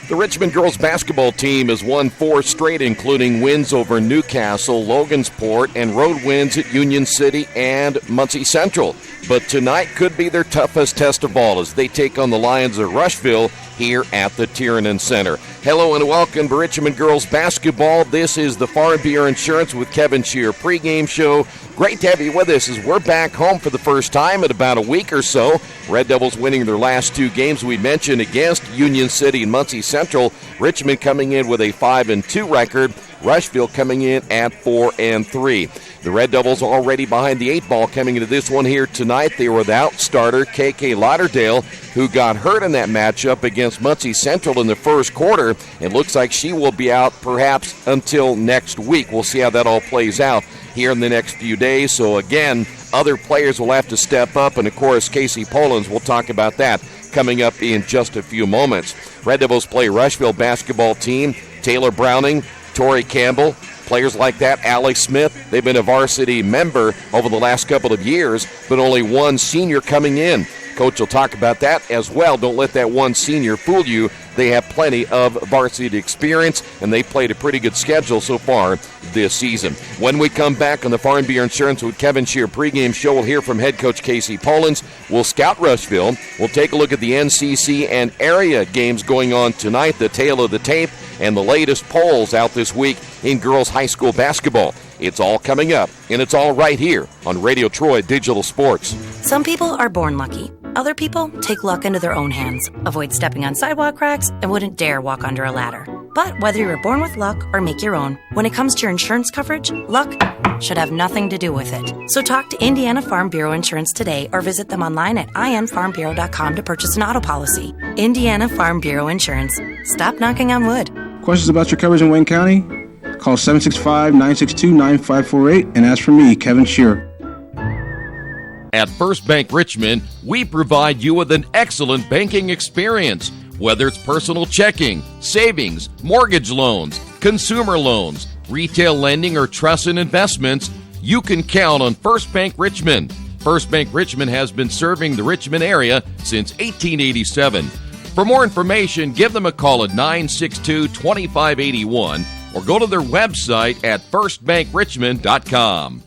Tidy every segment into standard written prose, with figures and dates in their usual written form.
The Richmond girls basketball team has won 4 straight, including wins over Newcastle, Logansport, and road wins at Union City and Muncie Central. But tonight could be their toughest test of all as they take on the Lions of Rushville here at the Tiernan Center. Hello and welcome to Richmond girls basketball. This is the Farm Bureau Insurance with Kevin Shear pregame show. Great to have you with us as we're back home for the first time in about a week or so. Red Devils winning their last 2 games we mentioned against Union City and Muncie Central. Richmond coming in with a 5-2 record. Rushville coming in at 4-3. The Red Devils already behind the 8 ball coming into this one here tonight. They were without starter KK Lauderdale, who got hurt in that matchup against Muncie Central in the first quarter. It looks like she will be out perhaps until next week. We'll see how that all plays out here in the next few days. So again, other players will have to step up, and of course Casey Polans, we'll talk about that coming up in just a few moments. Red Devils play Rushville basketball team, Taylor Browning, Tori Campbell, players like that, Allie Smith. They've been a varsity member over the last couple of years, but only one senior coming in. Coach will talk about that as well. Don't let that one senior fool you. They have plenty of varsity experience, and they played a pretty good schedule so far this season. When we come back on the Farm Bureau Insurance with Kevin Shear pregame show, we'll hear from head coach Casey Polans. We'll scout Rushville. We'll take a look at the NCC and area games going on tonight, the tail of the tape, and the latest polls out this week in girls high school basketball. It's all coming up, and it's all right here on Radio Troy Digital Sports. Some people are born lucky. Other people take luck into their own hands, avoid stepping on sidewalk cracks, and wouldn't dare walk under a ladder. But whether you're born with luck or make your own, when it comes to your insurance coverage, luck should have nothing to do with it. So talk to Indiana Farm Bureau Insurance today or visit them online at infarmbureau.com to purchase an auto policy. Indiana Farm Bureau Insurance. Stop knocking on wood. Questions about your coverage in Wayne County? Call 765-962-9548 and ask for me, Kevin Shear. At First Bank Richmond, we provide you with an excellent banking experience. Whether it's personal checking, savings, mortgage loans, consumer loans, retail lending, or trust and investments, you can count on First Bank Richmond. First Bank Richmond has been serving the Richmond area since 1887. For more information, give them a call at 962-2581 or go to their website at firstbankrichmond.com.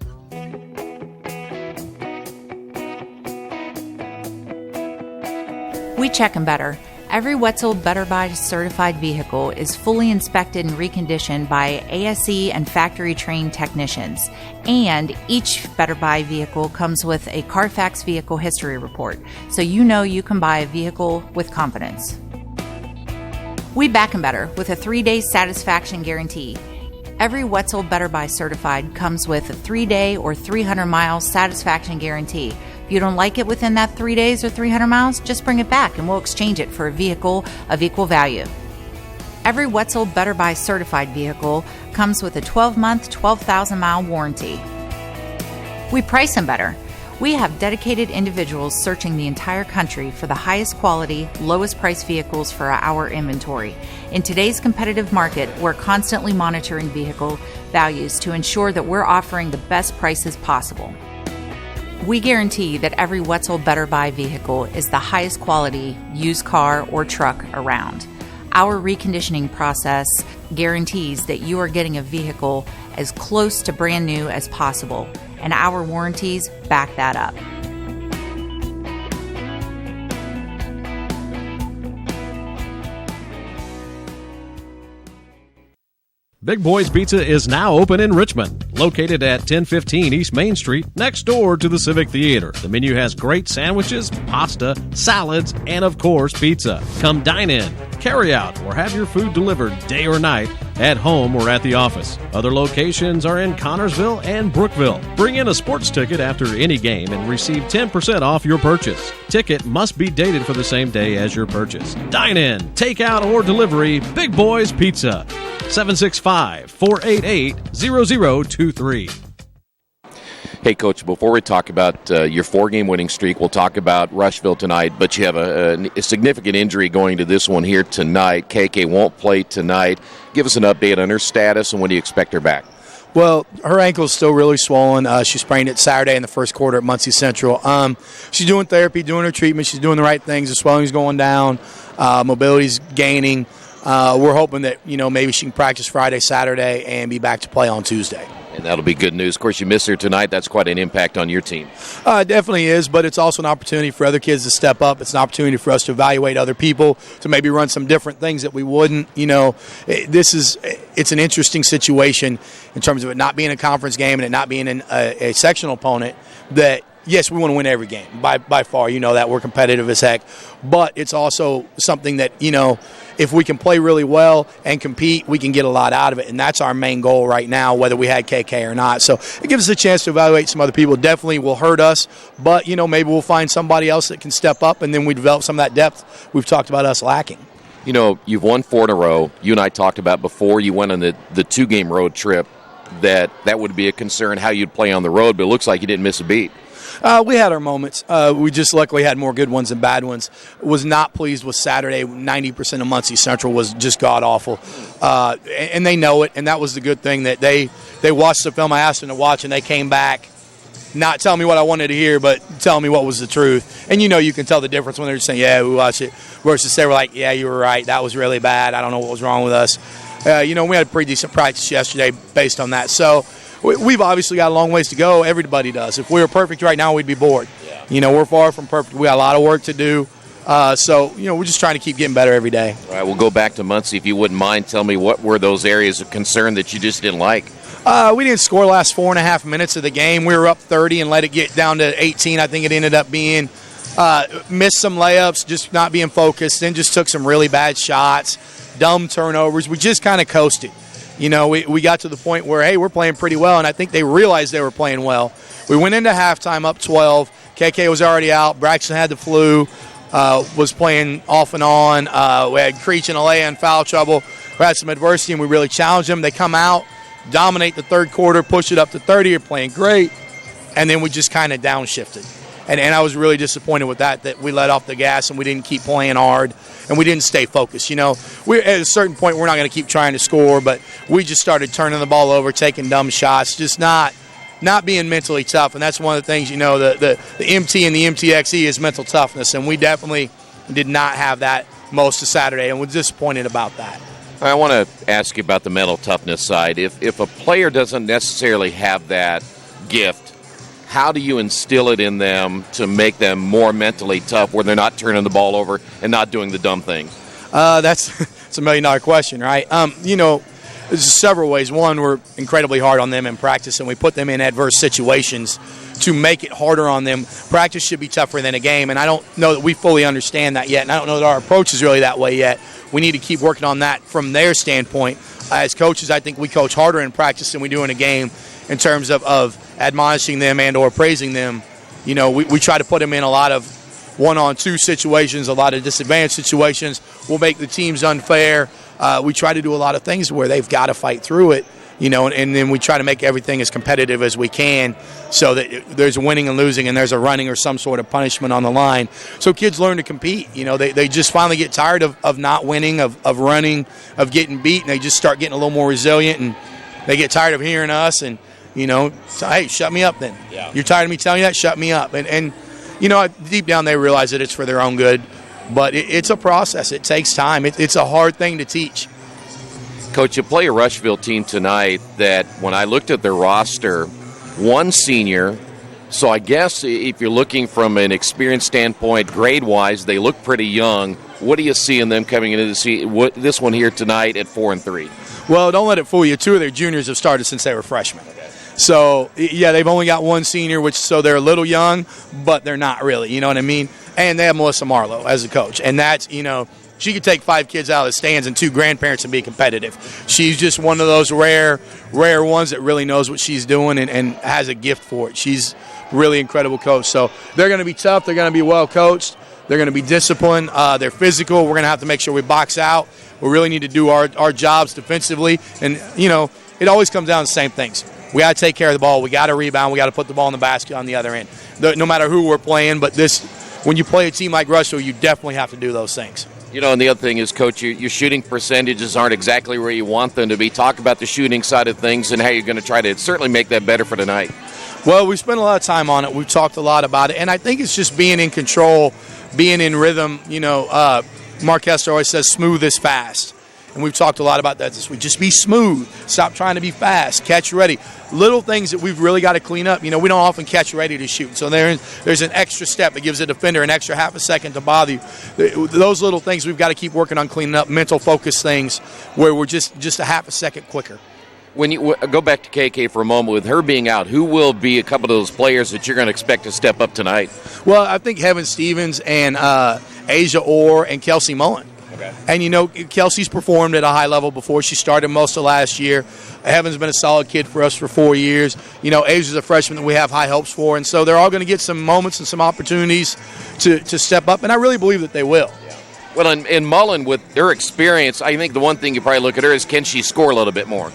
We check them better. Every Wetzel Better Buy certified vehicle is fully inspected and reconditioned by ASE and factory-trained technicians. And each Better Buy vehicle comes with a Carfax vehicle history report, so you know you can buy a vehicle with confidence. We back them better with a 3-day satisfaction guarantee. Every Wetzel Better Buy certified comes with a 3-day or 300-mile satisfaction guarantee. If you don't like it within that 3 days or 300 miles, just bring it back and we'll exchange it for a vehicle of equal value. Every Wetzel Better Buy certified vehicle comes with a 12-month, 12,000-mile warranty. We price them better. We have dedicated individuals searching the entire country for the highest quality, lowest price vehicles for our inventory. In today's competitive market, we're constantly monitoring vehicle values to ensure that we're offering the best prices possible. We guarantee that every Wetzel Better Buy vehicle is the highest quality used car or truck around. Our reconditioning process guarantees that you are getting a vehicle as close to brand new as possible, and our warranties back that up. Big Boy's Pizza is now open in Richmond, located at 1015 East Main Street, next door to the Civic Theater. The menu has great sandwiches, pasta, salads, and of course, pizza. Come dine in, carry out, or have your food delivered day or night, at home or at the office. Other locations are in Connorsville and Brookville. Bring in a sports ticket after any game and receive 10% off your purchase. Ticket must be dated for the same day as your purchase. Dine in, take out, or delivery, Big Boy's Pizza. 765-488-0023. Hey, Coach, before we talk about your 4-game winning streak, we'll talk about Rushville tonight, but you have a significant injury going to this one here tonight. KK won't play tonight. Give us an update on her status and when do you expect her back? Well, her ankle's still really swollen. She sprained it Saturday in the first quarter at Muncie Central. She's doing therapy, doing her treatment. She's doing the right things. The swelling's going down. Mobility's gaining. we're hoping that, maybe she can practice Friday, Saturday, and be back to play on Tuesday. And that'll be good news. Of course, you miss her tonight. That's quite an impact on your team. It definitely is, but it's also an opportunity for other kids to step up. It's an opportunity for us to evaluate other people, to maybe run some different things that we wouldn't. It's an interesting situation in terms of it not being a conference game and it not being a sectional opponent that, yes, we want to win every game. By far, that we're competitive as heck. But it's also something that, if we can play really well and compete, we can get a lot out of it. And that's our main goal right now, whether we had KK or not. So it gives us a chance to evaluate some other people. Definitely will hurt us, but, maybe we'll find somebody else that can step up, and then we develop some of that depth we've talked about us lacking. You've won 4 in a row. You and I talked about before you went on the 2-game road trip that would be a concern how you'd play on the road, but it looks like you didn't miss a beat. We had our moments. We just luckily had more good ones than bad ones. Was not pleased with Saturday. 90% of Muncie Central was just god-awful. And they know it, and that was the good thing that they watched the film I asked them to watch, and they came back not telling me what I wanted to hear, but telling me what was the truth. And you can tell the difference when they're just saying, yeah, we watched it, versus they were like, yeah, you were right. That was really bad. I don't know what was wrong with us. We had a pretty decent practice yesterday based on that. So we've obviously got a long ways to go. Everybody does. If we were perfect right now, we'd be bored. Yeah. We're far from perfect. We got a lot of work to do. So we're just trying to keep getting better every day. All right, we'll go back to Muncie. If you wouldn't mind, tell me what were those areas of concern that you just didn't like? We didn't score the last 4.5 minutes of the game. We were up 30 and let it get down to 18, I think it ended up being. Missed some layups, just not being focused, then just took some really bad shots, dumb turnovers. We just kind of coasted. We got to the point where, hey, we're playing pretty well, and I think they realized they were playing well. We went into halftime up 12. KK was already out. Braxton had the flu, was playing off and on. We had Creech and Alea in foul trouble. We had some adversity, and we really challenged them. They come out, dominate the third quarter, push it up to 30. You're playing great, and then we just kind of downshifted. And I was really disappointed with that we let off the gas and we didn't keep playing hard and we didn't stay focused. We're at a certain point we're not going to keep trying to score, but we just started turning the ball over, taking dumb shots, just not being mentally tough. And that's one of the things, the MT and the MTXE is mental toughness, and we definitely did not have that most of Saturday, and we're disappointed about that. I want to ask you about the mental toughness side. If a player doesn't necessarily have that gift, how do you instill it in them to make them more mentally tough where they're not turning the ball over and not doing the dumb things? That's a $1 million question, right? There's several ways. One, we're incredibly hard on them in practice, and we put them in adverse situations to make it harder on them. Practice should be tougher than a game, and I don't know that we fully understand that yet, and I don't know that our approach is really that way yet. We need to keep working on that from their standpoint. As coaches, I think we coach harder in practice than we do in a game in terms of admonishing them and or praising them. We try to put them in a lot of one-on-two situations, a lot of disadvantaged situations. We'll make the teams unfair. We try to do a lot of things where they've got to fight through it, and then we try to make everything as competitive as we can so that there's a winning and losing and there's a running or some sort of punishment on the line. So kids learn to compete. They just finally get tired of not winning, of running, of getting beat, and they just start getting a little more resilient, and they get tired of hearing us and, so, hey, shut me up then. Yeah. You're tired of me telling you that? Shut me up. And deep down they realize that it's for their own good, but it's a process. It takes time. It's a hard thing to teach. Coach, you play a Rushville team tonight that when I looked at their roster, one senior, so I guess if you're looking from an experience standpoint, grade-wise, they look pretty young. What do you see in them coming into this one here tonight at 4-3? Well, don't let it fool you. 2 of their juniors have started since they were freshmen. So, yeah, they've only got one senior, so they're a little young, but they're not really, you know what I mean? And they have Melissa Marlowe as a coach, and that's, she could take 5 kids out of the stands and 2 grandparents and be competitive. She's just one of those rare ones that really knows what she's doing and has a gift for it. She's really incredible coach. So they're going to be tough. They're going to be well coached. They're going to be disciplined. They're physical. We're going to have to make sure we box out. We really need to do our jobs defensively. And, it always comes down to the same things. We got to take care of the ball. We got to rebound. We got to put the ball in the basket on the other end. No matter who we're playing, but when you play a team like Rushville, you definitely have to do those things. And the other thing is, Coach, your shooting percentages aren't exactly where you want them to be. Talk about the shooting side of things and how you're going to try to certainly make that better for tonight. Well, we spent a lot of time on it. We've talked a lot about it, and I think it's just being in control, being in rhythm. Mark Hester always says smooth is fast. and we've talked a lot about that this week. Just be smooth. Stop trying to be fast. Catch ready. Little things that we've really got to clean up. You know, we don't often catch ready to shoot. So there's an extra step that gives a defender an extra half a second to bother you. Those little things we've got to keep working on cleaning up. Mental focus things where we're just a half a second quicker. When you go back to KK for a moment, with her being out, who will be a couple of those players that you're going to expect to step up tonight? Well, I think Heaven Stevens and Asia Orr and Kelsey Mullen. Okay. And, you know, Kelsey's performed at a high level before. She started most of last year. Heaven's been a solid kid for us for 4 years. You know, Asia's a freshman that we have high hopes for. And so they're all going to get some moments and some opportunities to step up. And I really believe that they will. Yeah. Well, in Mullen, with her experience, I think the one thing you probably look at her is, can she score a little bit more?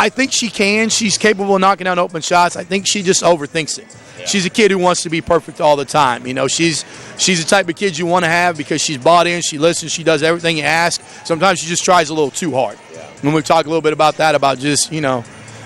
I think she can. She's capable of knocking down open shots. I think she just overthinks it. Yeah. She's a kid who wants to be perfect all the time. You know, she's the type of kid you want to have because she's bought in, she listens, she does everything you ask. Sometimes she just tries a little too hard. Yeah. When we talk a little bit about that, about just, you know,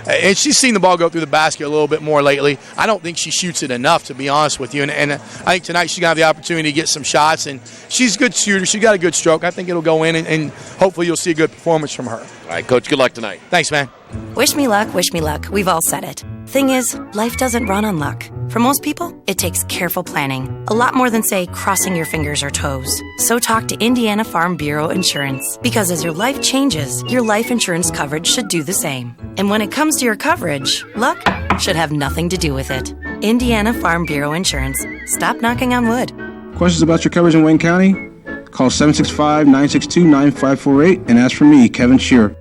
and she's seen the ball go through the basket a little bit more lately. I don't think she shoots it enough, to be honest with you. And I think tonight she's going to have the opportunity to get some shots. And she's a good shooter. She's got a good stroke. I think it'll go in, and hopefully you'll see a good performance from her. All right, Coach, good luck tonight. Thanks, man. Wish me luck, wish me luck. We've all said it. Thing is, life doesn't run on luck. For most people, it takes careful planning. A lot more than, say, crossing your fingers or toes. So talk to Indiana Farm Bureau Insurance. Because as your life changes, your life insurance coverage should do the same. And when it comes to your coverage, luck should have nothing to do with it. Indiana Farm Bureau Insurance. Stop knocking on wood. Questions about your coverage in Wayne County? Call 765-962-9548 and ask for me, Kevin Shearer.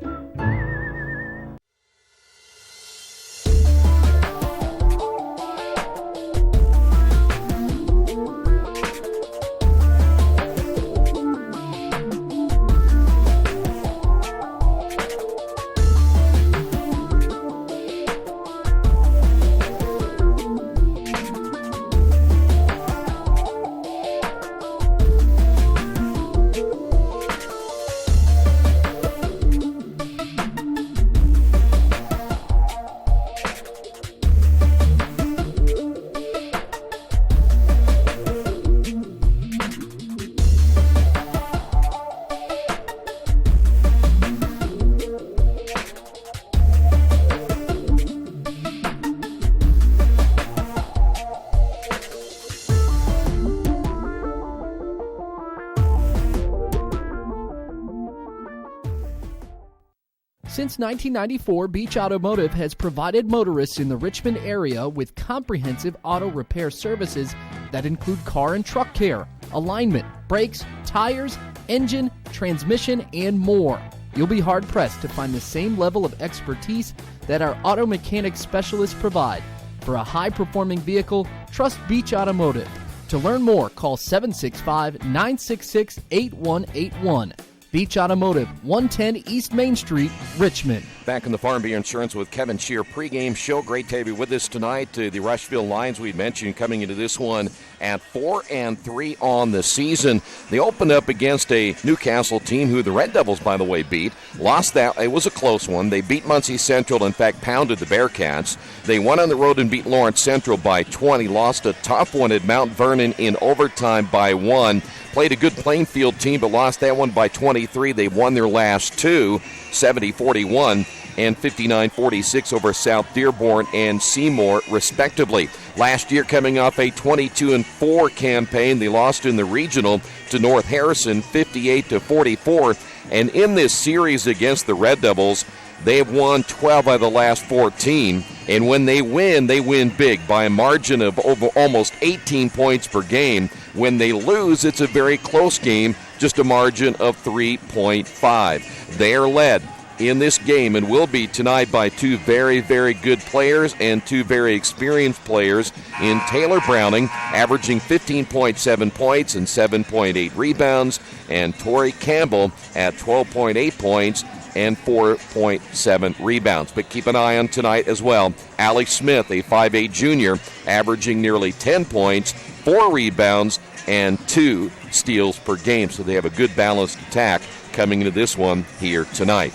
Since 1994, Beach Automotive has provided motorists in the Richmond area with comprehensive auto repair services that include car and truck care, alignment, brakes, tires, engine, transmission, and more. You'll be hard-pressed to find the same level of expertise that our auto mechanic specialists provide. For a high-performing vehicle, trust Beach Automotive. To learn more, call 765-966-8181. Beach Automotive, 110 East Main Street, Richmond. Back in the Farm Bureau Insurance with Kevin Shear pregame show. Great to have you with us tonight. The Rushville Lions, we mentioned, coming into this one at 4-3 on the season. They opened up against a Newcastle team who the Red Devils, by the way, beat. Lost that. It was a close one. They beat Muncie Central, in fact, pounded the Bearcats. They went on the road and beat Lawrence Central by 20. Lost a tough one at Mount Vernon in overtime by 1. Played a good Plainfield team, but lost that one by 23. They won their last two, 70-41 and 59-46 over South Dearborn and Seymour, respectively. Last year, coming off a 22-4 campaign, they lost in the regional to North Harrison, 58-44. And in this series against the Red Devils, they have won 12 out of the last 14. And when they win big by a margin of over almost 18 points per game. When they lose, it's a very close game, just a margin of 3.5. They are led in this game and will be tonight by two very, very good players and two very experienced players in Taylor Browning, averaging 15.7 points and 7.8 rebounds, and Tori Campbell at 12.8 points and 4.7 rebounds. But keep an eye on tonight as well. Allie Smith, a 5'8 junior, averaging nearly 10 points, 4 rebounds, and 2 steals per game. So they have a good balanced attack coming into this one here tonight.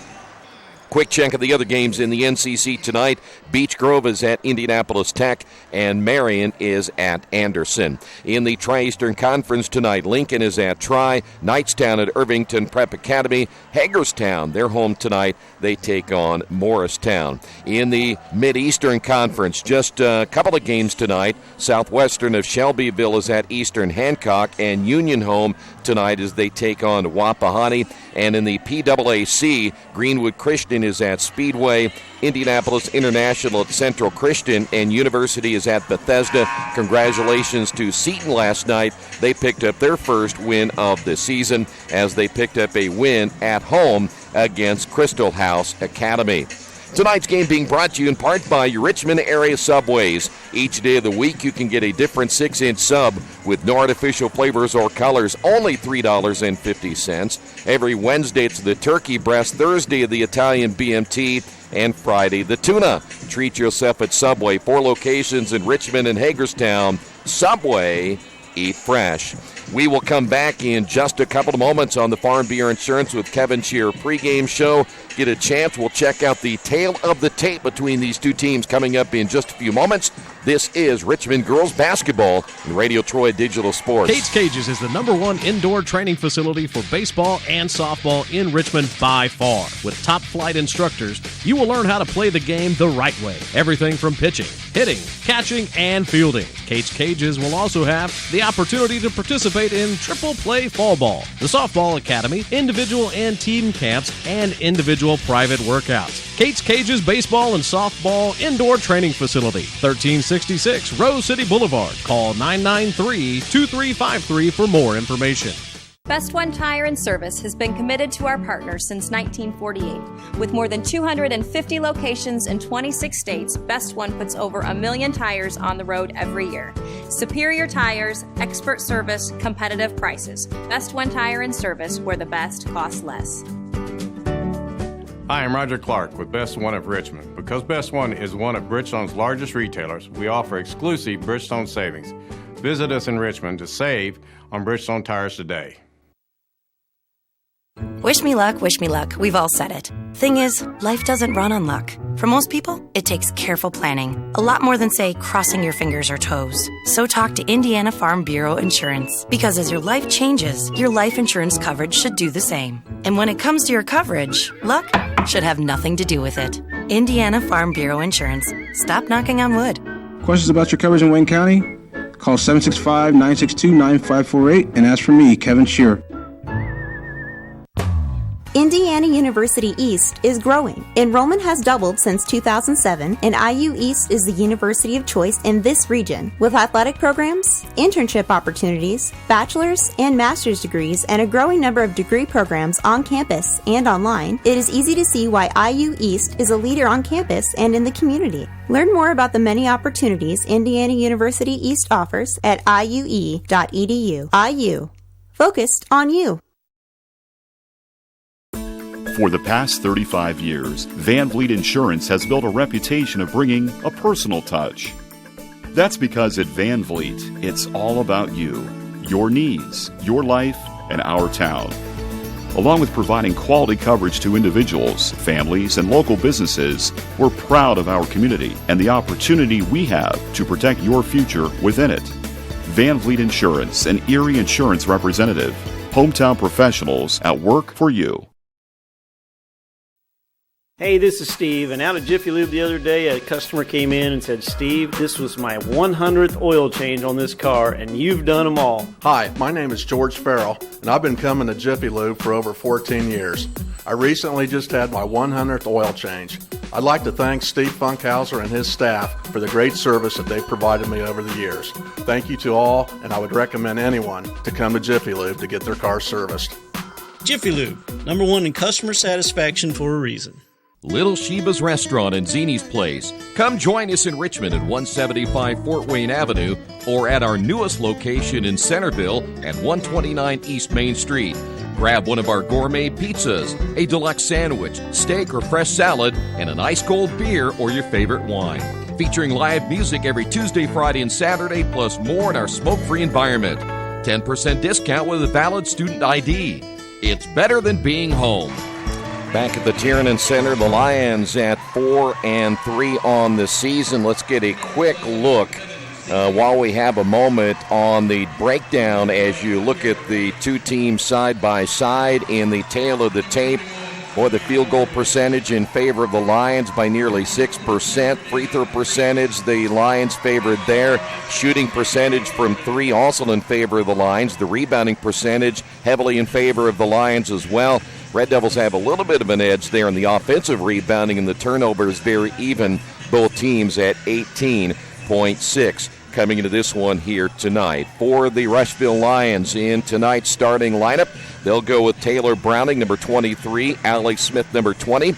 Quick check of the other games in the NCC tonight. Beech Grove is at Indianapolis Tech, and Marion is at Anderson. In the Tri-Eastern Conference tonight, Lincoln is at Tri, Knightstown at Irvington Prep Academy, Hagerstown, they're home tonight. They take on Morristown. In the Mid-Eastern Conference, just a couple of games tonight. Southwestern of Shelbyville is at Eastern Hancock, and Union home tonight as they take on Wapahani. And in the PAAC, Greenwood Christian is at Speedway, Indianapolis International at Central Christian, and University is at Bethesda. Congratulations to Seton last night. They picked up their first win of the season as they picked up a win at home against Crystal House Academy. Tonight's game being brought to you in part by your Richmond area Subways. Each day of the week you can get a different 6-inch sub with no artificial flavors or colors, only $3.50. Every Wednesday it's the turkey breast, Thursday the Italian BMT, and Friday the tuna. Treat yourself at Subway. 4 locations in Richmond and Hagerstown. Subway, eat fresh. We will come back in just a couple of moments on the Farm Bureau Insurance with Kevin Shear pregame show. Get a chance, we'll check out the tale of the tape between these two teams coming up in just a few moments. This is Richmond Girls Basketball and Radio Troy Digital Sports. Kate's Cages is the #1 indoor training facility for baseball and softball in Richmond by far. With top-flight instructors, you will learn how to play the game the right way. Everything from pitching, hitting, catching, and fielding. Kate's Cages will also have the opportunity to participate in triple play fall ball, the softball academy, individual and team camps, and individual private workouts. Kate's Cages Baseball and Softball Indoor Training Facility, 1366 Rose City Boulevard. Call 993-2353 for more information. Best One Tire and Service has been committed to our partners since 1948. With more than 250 locations in 26 states, Best One puts over 1 million tires on the road every year. Superior tires, expert service, competitive prices. Best One Tire and Service, where the best costs less. Hi, I'm Roger Clark with Best One of Richmond. Because Best One is one of Bridgestone's largest retailers, we offer exclusive Bridgestone savings. Visit us in Richmond to save on Bridgestone tires today. Wish me luck, we've all said it. Thing is, life doesn't run on luck. For most people, it takes careful planning. A lot more than, say, crossing your fingers or toes. So talk to Indiana Farm Bureau Insurance. Because as your life changes, your life insurance coverage should do the same. And when it comes to your coverage, luck should have nothing to do with it. Indiana Farm Bureau Insurance. Stop knocking on wood. Questions about your coverage in Wayne County? Call 765-962-9548 and ask for me, Kevin Shear. Indiana University East is growing. Enrollment has doubled since 2007, and IU East is the university of choice in this region. With athletic programs, internship opportunities, bachelor's and master's degrees, and a growing number of degree programs on campus and online, it is easy to see why IU East is a leader on campus and in the community. Learn more about the many opportunities Indiana University East offers at iue.edu. IU. Focused on you. For the past 35 years, Van Vliet Insurance has built a reputation of bringing a personal touch. That's because at Van Vliet, it's all about you, your needs, your life, and our town. Along with providing quality coverage to individuals, families, and local businesses, we're proud of our community and the opportunity we have to protect your future within it. Van Vliet Insurance, an Erie Insurance representative. Hometown professionals at work for you. Hey, this is Steve, and out at Jiffy Lube the other day, a customer came in and said, Steve, this was my 100th oil change on this car, and you've done them all. Hi, my name is George Farrell, and I've been coming to Jiffy Lube for over 14 years. I recently just had my 100th oil change. I'd like to thank Steve Funkhauser and his staff for the great service that they've provided me over the years. Thank you to all, and I would recommend anyone to come to Jiffy Lube to get their car serviced. Jiffy Lube, #1 in customer satisfaction for a reason. Little Sheba's Restaurant and Zini's Place. Come join us in Richmond at 175 Fort Wayne Avenue or at our newest location in Centerville at 129 East Main Street. Grab one of our gourmet pizzas, a deluxe sandwich, steak or fresh salad, and an ice cold beer or your favorite wine. Featuring live music every Tuesday, Friday, and Saturday, plus more in our smoke-free environment. 10% discount with a valid student ID. It's better than being home. Back at the Tiernan Center, the Lions at 4-3 on the season. Let's get a quick look while we have a moment on the breakdown as you look at the two teams side by side in the tail of the tape. Boy, the field goal percentage in favor of the Lions by nearly 6%. Free throw percentage, the Lions favored there. Shooting percentage from three also in favor of the Lions. The rebounding percentage heavily in favor of the Lions as well. Red Devils have a little bit of an edge there in the offensive rebounding, and the turnovers very even. Both teams at 18.6 coming into this one here tonight. For the Rushville Lions in tonight's starting lineup, they'll go with Taylor Browning, number 23, Allie Smith, number 20,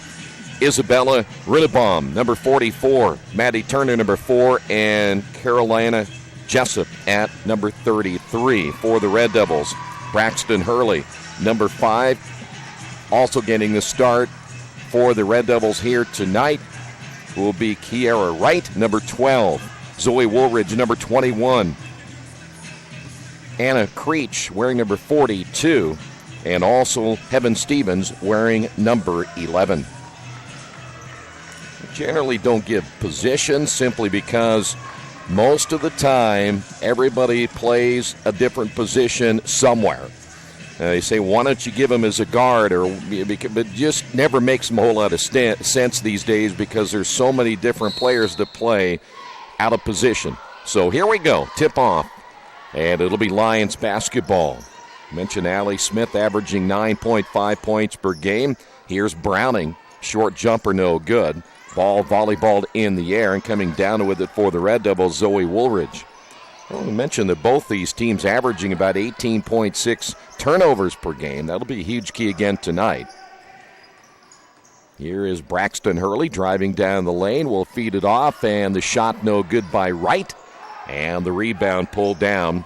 Isabella Runebaum, number 44, Maddie Turner, number 4, and Carolina Jessup at number 33. For the Red Devils, Braxton Hurley, number 5, also getting the start for the Red Devils here tonight will be Kiara Wright, number 12. Zoe Woolridge, number 21. Anna Creech, wearing number 42. And also Heaven Stevens, wearing number 11. Generally don't give positions simply because most of the time everybody plays a different position somewhere. They say, why don't you give him as a guard? But just never makes a whole lot of sense these days because there's so many different players that play out of position. So here we go, tip off, and it'll be Lions basketball. Mentioned Allie Smith averaging 9.5 points per game. Here's Browning, short jumper, no good. Ball volleyballed in the air, and coming down with it for the Red Devils, Zoe Woolridge. Well, we mentioned that both these teams averaging about 18.6 turnovers per game. That'll be a huge key again tonight. Here is Braxton Hurley driving down the lane. Will feed it off, and the shot no good by Wright. And the rebound pulled down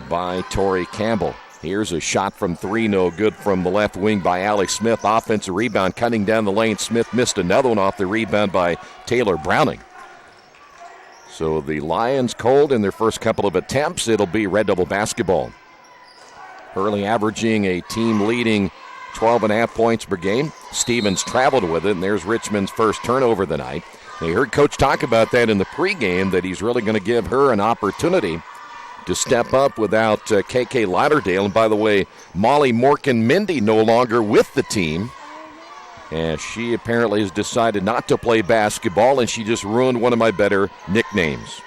by Tori Campbell. Here's a shot from three, no good from the left wing by Allie Smith. Offensive rebound cutting down the lane. Smith missed another one off the rebound by Taylor Browning. So the Lions cold in their first couple of attempts. It'll be Red Devil basketball. Hurley averaging a team-leading 12.5 points per game. Stevens traveled with it, and there's Richmond's first turnover of the night. They heard Coach talk about that in the pregame, that he's really going to give her an opportunity to step up without KK Lauderdale. And by the way, Molly Morgan-Mindy no longer with the team. And she apparently has decided not to play basketball, and she just ruined one of my better nicknames.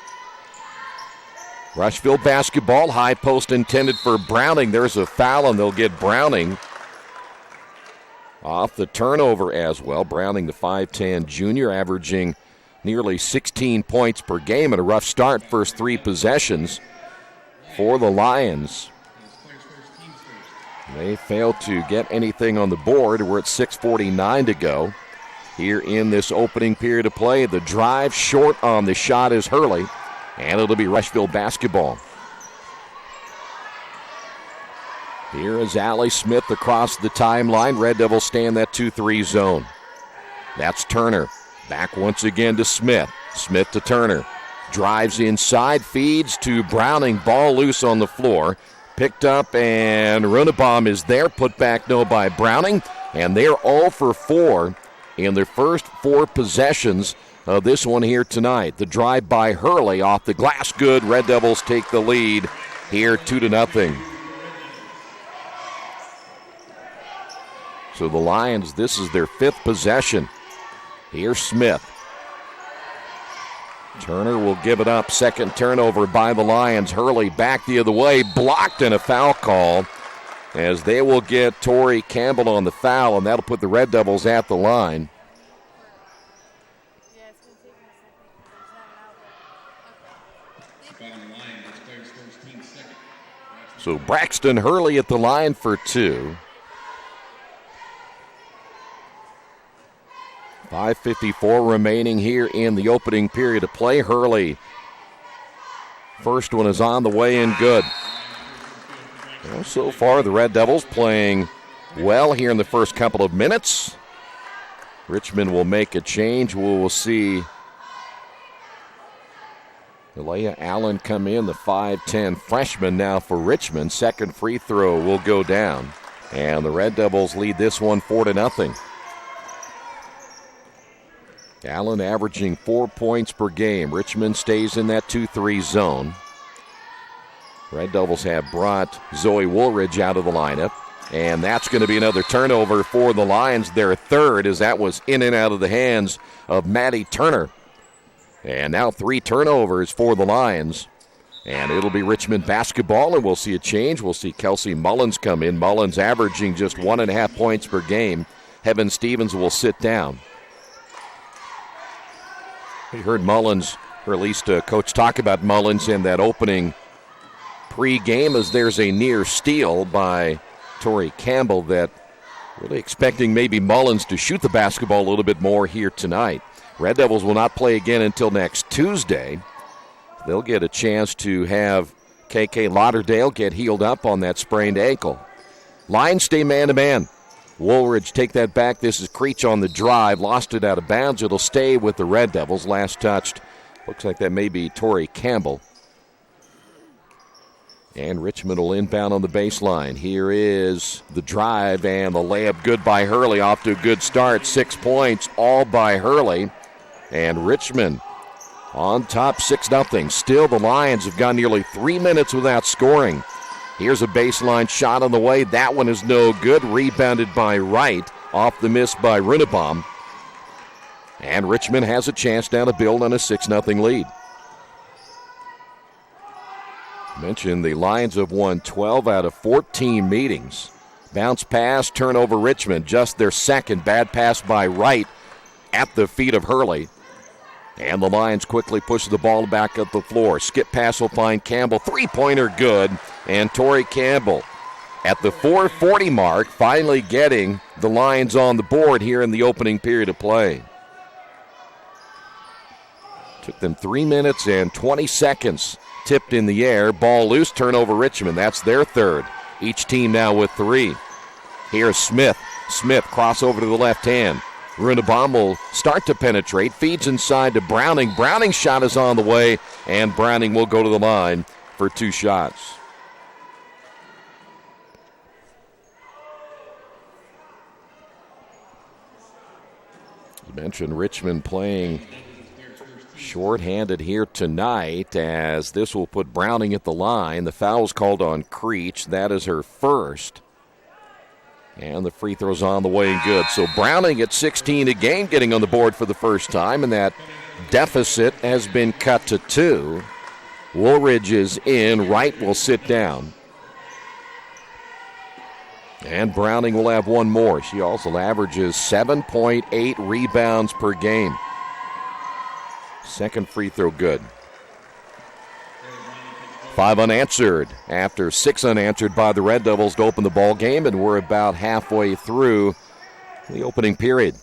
Rushville basketball, high post intended for Browning. There's a foul, and they'll get Browning off the turnover as well. Browning, the 5'10 junior, averaging nearly 16 points per game, and a rough start first three possessions for the Lions. They failed to get anything on the board. We're at 6:49 to go here in this opening period of play. The drive short on the shot is Hurley, and it'll be Rushville basketball. Here is Allie Smith across the timeline. Red Devils stay in that 2-3 zone. That's Turner. Back once again to Smith. Smith to Turner. Drives inside, feeds to Browning. Ball loose on the floor. Picked up, and Runebaum is there. Put back no by Browning. And they're 0 for 4 in their first 4 possessions of this one here tonight. The drive by Hurley off the glass. Good. Red Devils take the lead here 2-0. So the Lions, this is their 5th possession. Here's Smith. Turner will give it up. Second turnover by the Lions. Hurley back the other way. Blocked, and a foul call as they will get Tori Campbell on the foul, and that'll put the Red Devils at the line. So Braxton Hurley at the line for 2. 5:54 remaining here in the opening period of play. Hurley, first one is on the way and good. Well, so far the Red Devils playing well here in the first couple of minutes. Richmond will make a change. We will see Alea Allen come in, the 5'10 freshman now for Richmond. Second free throw will go down. And the Red Devils lead this one 4-0. Allen averaging 4 points per game. Richmond stays in that 2-3 zone. Red Devils have brought Zoe Woolridge out of the lineup. And that's going to be another turnover for the Lions, their third, as that was in and out of the hands of Maddie Turner. And now 3 turnovers for the Lions. And it'll be Richmond basketball, and we'll see a change. We'll see Kelsey Mullins come in. Mullins averaging just 1.5 points per game. Heaven Stevens will sit down. We heard Mullins, or at least Coach talk about Mullins in that opening pre-game, as there's a near steal by Tori Campbell that really expecting maybe Mullins to shoot the basketball a little bit more here tonight. Red Devils will not play again until next Tuesday. They'll get a chance to have KK Lauderdale get healed up on that sprained ankle. Lions stay man-to-man. Woolridge take that back. This is Creech on the drive. Lost it out of bounds. It'll stay with the Red Devils. Last touched. Looks like that may be Tori Campbell. And Richmond will inbound on the baseline. Here is the drive and the layup good by Hurley. Off to a good start. 6 points, all by Hurley. And Richmond on top 6-0. Still, the Lions have gone nearly 3 minutes without scoring. Here's a baseline shot on the way. That one is no good. Rebounded by Wright. Off the miss by Runebaum. And Richmond has a chance now to build on a 6-0 lead. Mentioned the Lions have won 12 out of 14 meetings. Bounce pass, turnover Richmond. Just their second. Bad pass by Wright at the feet of Hurley. And the Lions quickly push the ball back up the floor. Skip pass will find Campbell. Three-pointer good. And Tori Campbell at the 4:40 mark, finally getting the Lions on the board here in the opening period of play. Took them 3 minutes and 20 seconds. Tipped in the air, ball loose, turnover Richmond. That's their third. Each team now with 3. Here's Smith. Smith crossover to the left hand. Runebaum will start to penetrate, feeds inside to Browning. Browning's shot is on the way, and Browning will go to the line for 2 shots. You mentioned Richmond playing short-handed here tonight, as this will put Browning at the line. The foul's called on Creech. That is her first. And the free throw's on the way and good. So Browning at 16 a game, getting on the board for the first time, and that deficit has been cut to 2. Woolridge is in. Wright will sit down. And Browning will have 1 more. She also averages 7.8 rebounds per game. Second free throw good. 5 unanswered after 6 unanswered by the Red Devils to open the ball game, and we're about halfway through the opening period.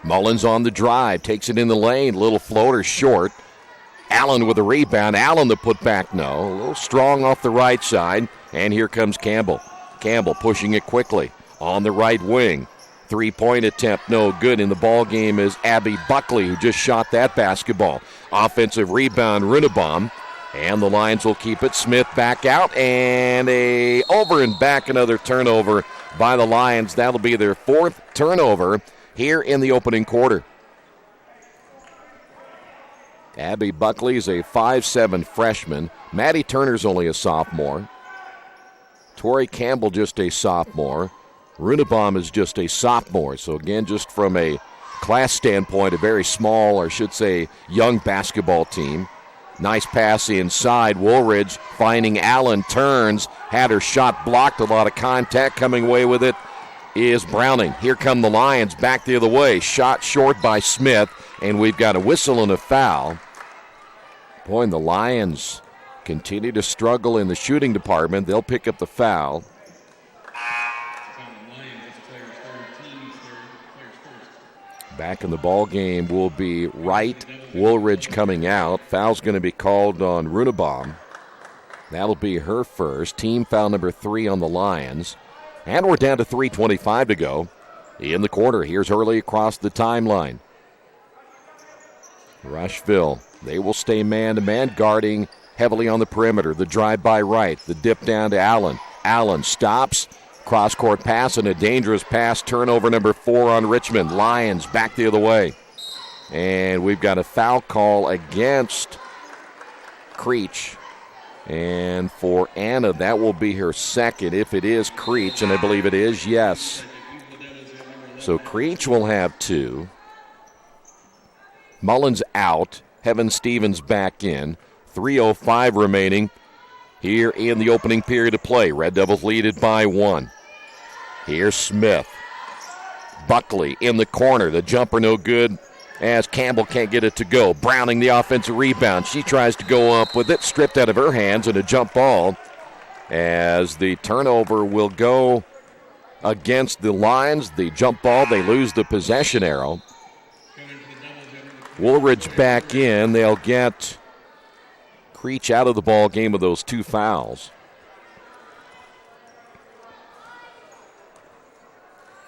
Mullins on the drive, takes it in the lane, little floater short. Allen with a rebound. Allen the putback, no. A little strong off the right side, and here comes Campbell. Campbell pushing it quickly on the right wing. 3-point attempt, no good. In the ball game is Abby Buckley, who just shot that basketball. Offensive rebound, Runebaum, and the Lions will keep it. Smith back out, and a over and back, another turnover by the Lions. That'll be their 4th turnover here in the opening quarter. Abby Buckley is a 5'7" freshman. Maddie Turner's only a sophomore. Tori Campbell just a sophomore. Runebaum is just a sophomore. So again, just from a class standpoint, a very small, or I should say young basketball team. Nice pass inside. Woolridge finding Allen, turns, had her shot blocked. A lot of contact. Coming away with it is Browning. Here come the Lions back the other way. Shot short by Smith, and we've got a whistle and a foul. Boy, and the Lions continue to struggle in the shooting department. They'll pick up the foul. Back in the ball game will be Wright. Woolridge coming out. Foul's going to be called on Runebaum. That'll be her first. Team foul number 3 on the Lions. And we're down to 3:25 to go in the quarter. Here's Hurley across the timeline. Rushville, they will stay man-to-man, guarding heavily on the perimeter. The drive by Wright. The dip down to Allen. Allen stops. Cross-court pass and a dangerous pass. Turnover number 4 on Richmond. Lions back the other way. And we've got a foul call against Creech. And for Anna, that will be her second. If it is Creech, and I believe it is, yes. So Creech will have 2. Mullins out. Heaven Stevens back in. 3:05 remaining here in the opening period of play. Red Devils lead it by 1. Here's Smith. Buckley in the corner. The jumper no good as Campbell can't get it to go. Browning the offensive rebound. She tries to go up with it. Stripped out of her hands and a jump ball as the turnover will go against the Lions. The jump ball, they lose the possession arrow. Woolridge back in. They'll get Creech out of the ball game with those 2 fouls.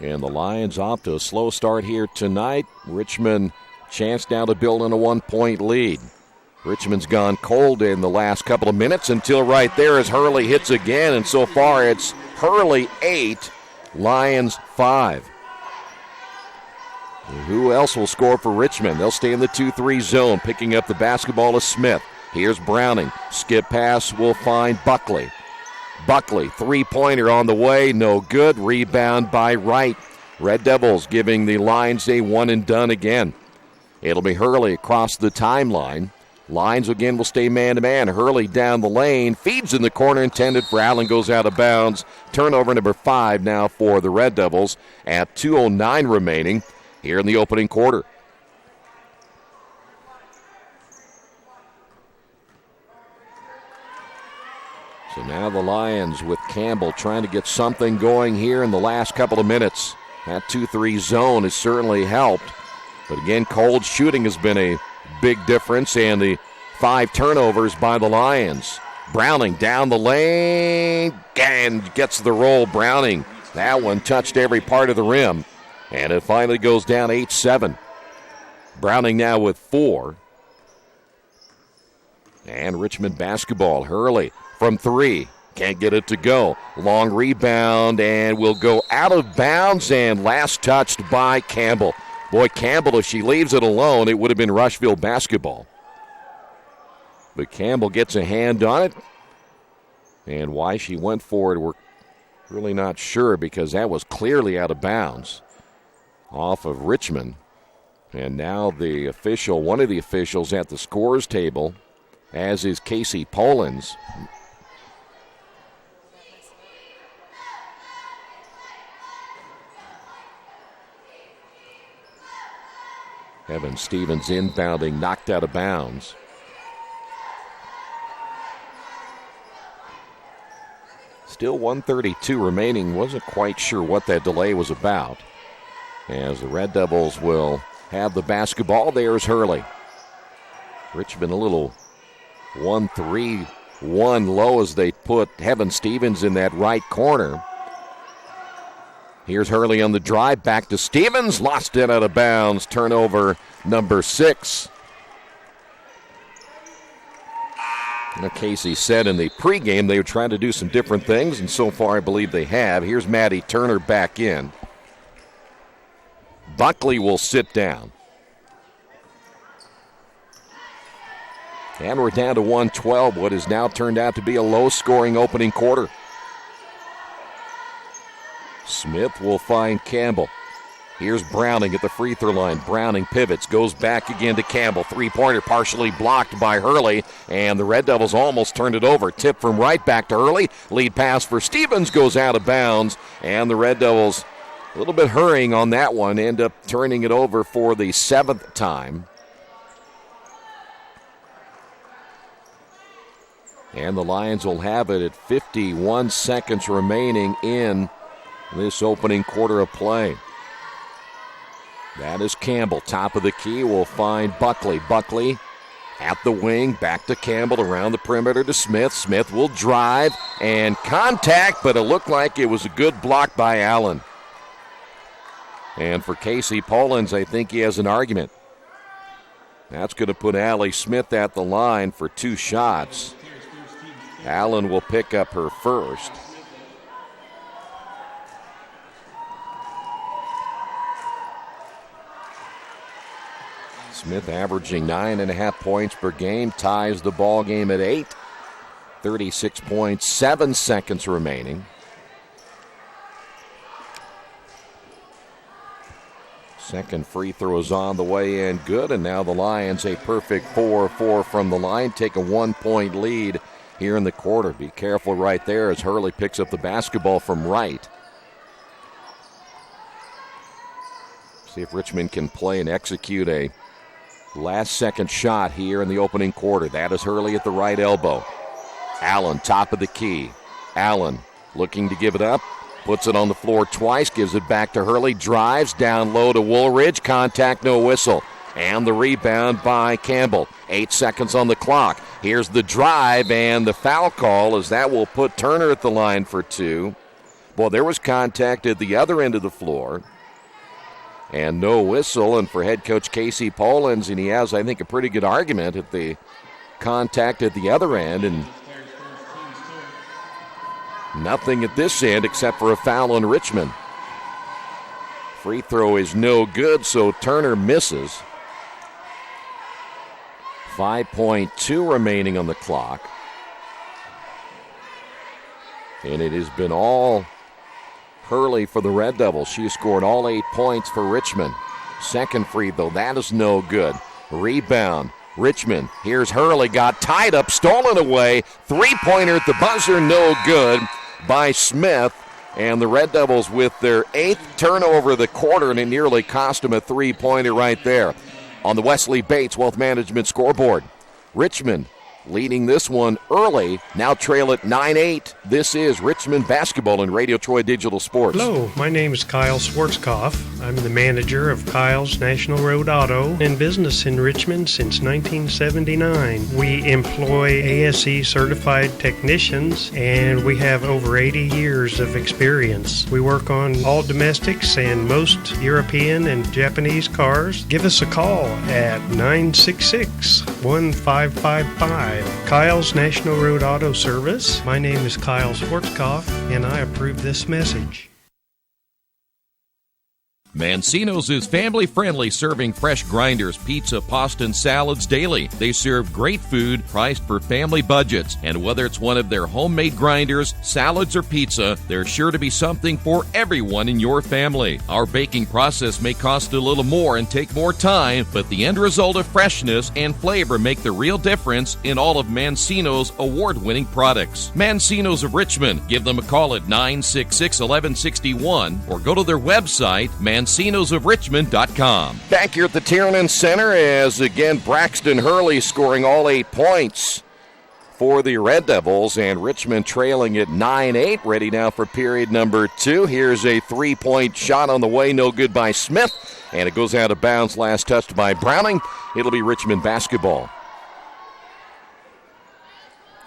And the Lions off to a slow start here tonight. Richmond chance now to build on a 1-point lead. Richmond's gone cold in the last couple of minutes until right there as Hurley hits again. And so far it's Hurley 8, Lions 5. Who else will score for Richmond? They'll stay in the 2-3 zone. Picking up the basketball is Smith. Here's Browning. Skip pass will find Buckley. Buckley, 3-pointer on the way. No good. Rebound by Wright. Red Devils giving the Lions a one-and-done again. It'll be Hurley across the timeline. Lions again will stay man-to-man. Hurley down the lane. Feeds in the corner intended for Allen. Goes out of bounds. Turnover number 5 now for the Red Devils at 2:09 remaining here in the opening quarter. So now the Lions with Campbell trying to get something going here in the last couple of minutes. That 2-3 zone has certainly helped. But again, cold shooting has been a big difference, and the 5 turnovers by the Lions. Browning down the lane and gets the roll. Browning, that one touched every part of the rim. And it finally goes down 8-7. Browning now with 4. And Richmond basketball. Hurley from 3. Can't get it to go. Long rebound and will go out of bounds and last touched by Campbell. Boy, Campbell, if she leaves it alone, it would have been Rushville basketball. But Campbell gets a hand on it. And why she went for it, we're really not sure because that was clearly out of bounds off of Richmond. And now the official, one of the officials at the scores table, as is Casey Polens. Evan Stevens inbounding, knocked out of bounds. Still 1:32 remaining. Wasn't quite sure what that delay was about. As the Red Devils will have the basketball, there's Hurley. Richmond a little 1-3-1 low as they put Heaven Stevens in that right corner. Here's Hurley on the drive, back to Stevens, lost it out of bounds, turnover number 6. Now, Casey said in the pregame they were trying to do some different things, and so far I believe they have. Here's Maddie Turner back in. Buckley will sit down. And we're down to 112, what has now turned out to be a low-scoring opening quarter. Smith will find Campbell. Here's Browning at the free throw line. Browning pivots, goes back again to Campbell. Three-pointer partially blocked by Hurley, and the Red Devils almost turned it over. Tip from right back to Hurley. Lead pass for Stevens goes out of bounds, and the Red Devils a little bit hurrying on that one, end up turning it over for the 7th time. And the Lions will have it at 51 seconds remaining in this opening quarter of play. That is Campbell. Top of the key will find Buckley. Buckley at the wing. Back to Campbell. Around the perimeter to Smith. Smith will drive and contact, but it looked like it was a good block by Allen. And for Casey Polens, I think he has an argument. That's going to put Allie Smith at the line for 2 shots. Allen will pick up her first. Smith averaging 9.5 points per game, ties the ball game at 8. 36.7 seconds remaining. Second free throw is on the way in, good, and now the Lions a perfect 4-4 from the line, take a 1-point lead here in the quarter. Be careful right there as Hurley picks up the basketball from right. See if Richmond can play and execute a last-second shot here in the opening quarter. That is Hurley at the right elbow. Allen, top of the key. Allen looking to give it up. Puts it on the floor twice, gives it back to Hurley, drives down low to Woolridge, contact, no whistle. And the rebound by Campbell. 8 seconds on the clock. Here's the drive and the foul call as that will put Turner at the line for 2. Well, there was contact at the other end of the floor. And no whistle, and for head coach Casey Polans, and he has, I think, a pretty good argument at the contact at the other end, and nothing at this end except for a foul on Richmond. Free throw is no good, so Turner misses. 5.2 remaining on the clock. And it has been all Hurley for the Red Devils. She has scored all 8 points for Richmond. Second free throw, that is no good. Rebound, Richmond. Here's Hurley, got tied up, stolen away. Three-pointer at the buzzer, no good by Smith. And the Red Devils with their 8th turnover of the quarter, and it nearly cost them a three-pointer right there. On the Wesley Bates Wealth Management scoreboard, Richmond leading this one early, now trail at 9-8. This is Richmond basketball and Radio Troy Digital Sports. Hello, my name is Kyle Schwarzkopf. I'm the manager of Kyle's National Road Auto, in business in Richmond since 1979. We employ ASE certified technicians, and we have over 80 years of experience. We work on all domestics and most European and Japanese cars. Give us a call at 966-1555. Kyle's National Road Auto Service. My name is Kyle Schwarzkopf, and I approve this message. Mancino's is family-friendly, serving fresh grinders, pizza, pasta, and salads daily. They serve great food priced for family budgets. And whether it's one of their homemade grinders, salads, or pizza, there's sure to be something for everyone in your family. Our baking process may cost a little more and take more time, but the end result of freshness and flavor make the real difference in all of Mancino's award-winning products. Mancino's of Richmond. Give them a call at 966-1161 or go to their website, MancinosOfRichmond.com. Back here at the Tiernan Center as again Braxton Hurley scoring all 8 points for the Red Devils, and Richmond trailing at 9-8, ready now for period number 2. Here's a three-point shot on the way, no good by Smith, and it goes out of bounds, last touched by Browning. It'll be Richmond basketball.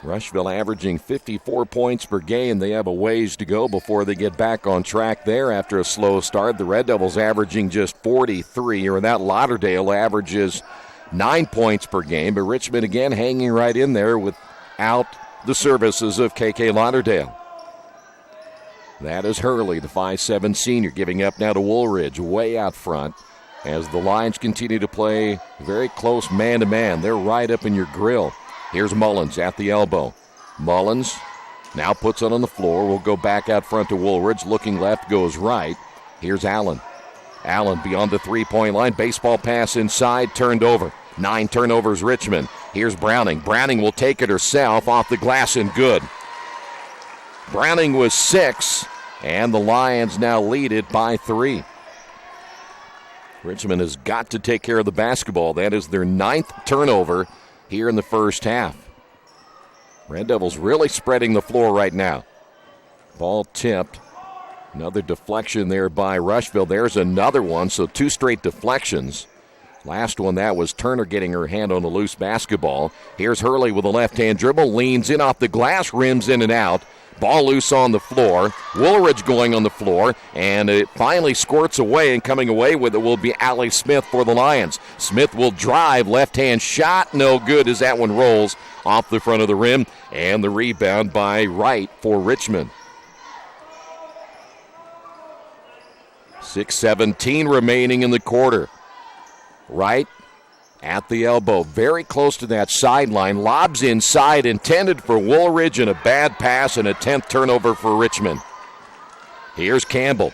Rushville averaging 54 points per game. They have a ways to go before they get back on track there after a slow start. The Red Devils averaging just 43, or that Lauderdale averages 9 points per game. But Richmond again hanging right in there without the services of KK Lauderdale. That is Hurley, the 5'7" senior, giving up now to Woolridge way out front as the Lions continue to play very close man-to-man. They're right up in your grill. Here's Mullins at the elbow. Mullins now puts it on the floor. Will go back out front to Woolridge. Looking left, goes right. Here's Allen. Allen beyond the three-point line. Baseball pass inside, turned over. 9 turnovers, Richmond. Here's Browning. Browning will take it herself off the glass and good. Browning was 6, and the Lions now lead it by 3. Richmond has got to take care of the basketball. That is their 9th turnover here in the first half. Red Devils really spreading the floor right now. Ball tipped. Another deflection there by Rushville. There's another one, so 2 straight deflections. Last one, that was Turner getting her hand on a loose basketball. Here's Hurley with a left-hand dribble. Leans in off the glass, rims in and out. Ball loose on the floor. Woolridge going on the floor, and it finally squirts away, and coming away with it will be Allie Smith for the Lions. Smith will drive, left-hand shot, no good as that one rolls off the front of the rim, and the rebound by Wright for Richmond. 6:17 remaining in the quarter. Wright at the elbow, very close to that sideline. Lobs inside, intended for Woolridge, and a bad pass and a 10th turnover for Richmond. Here's Campbell.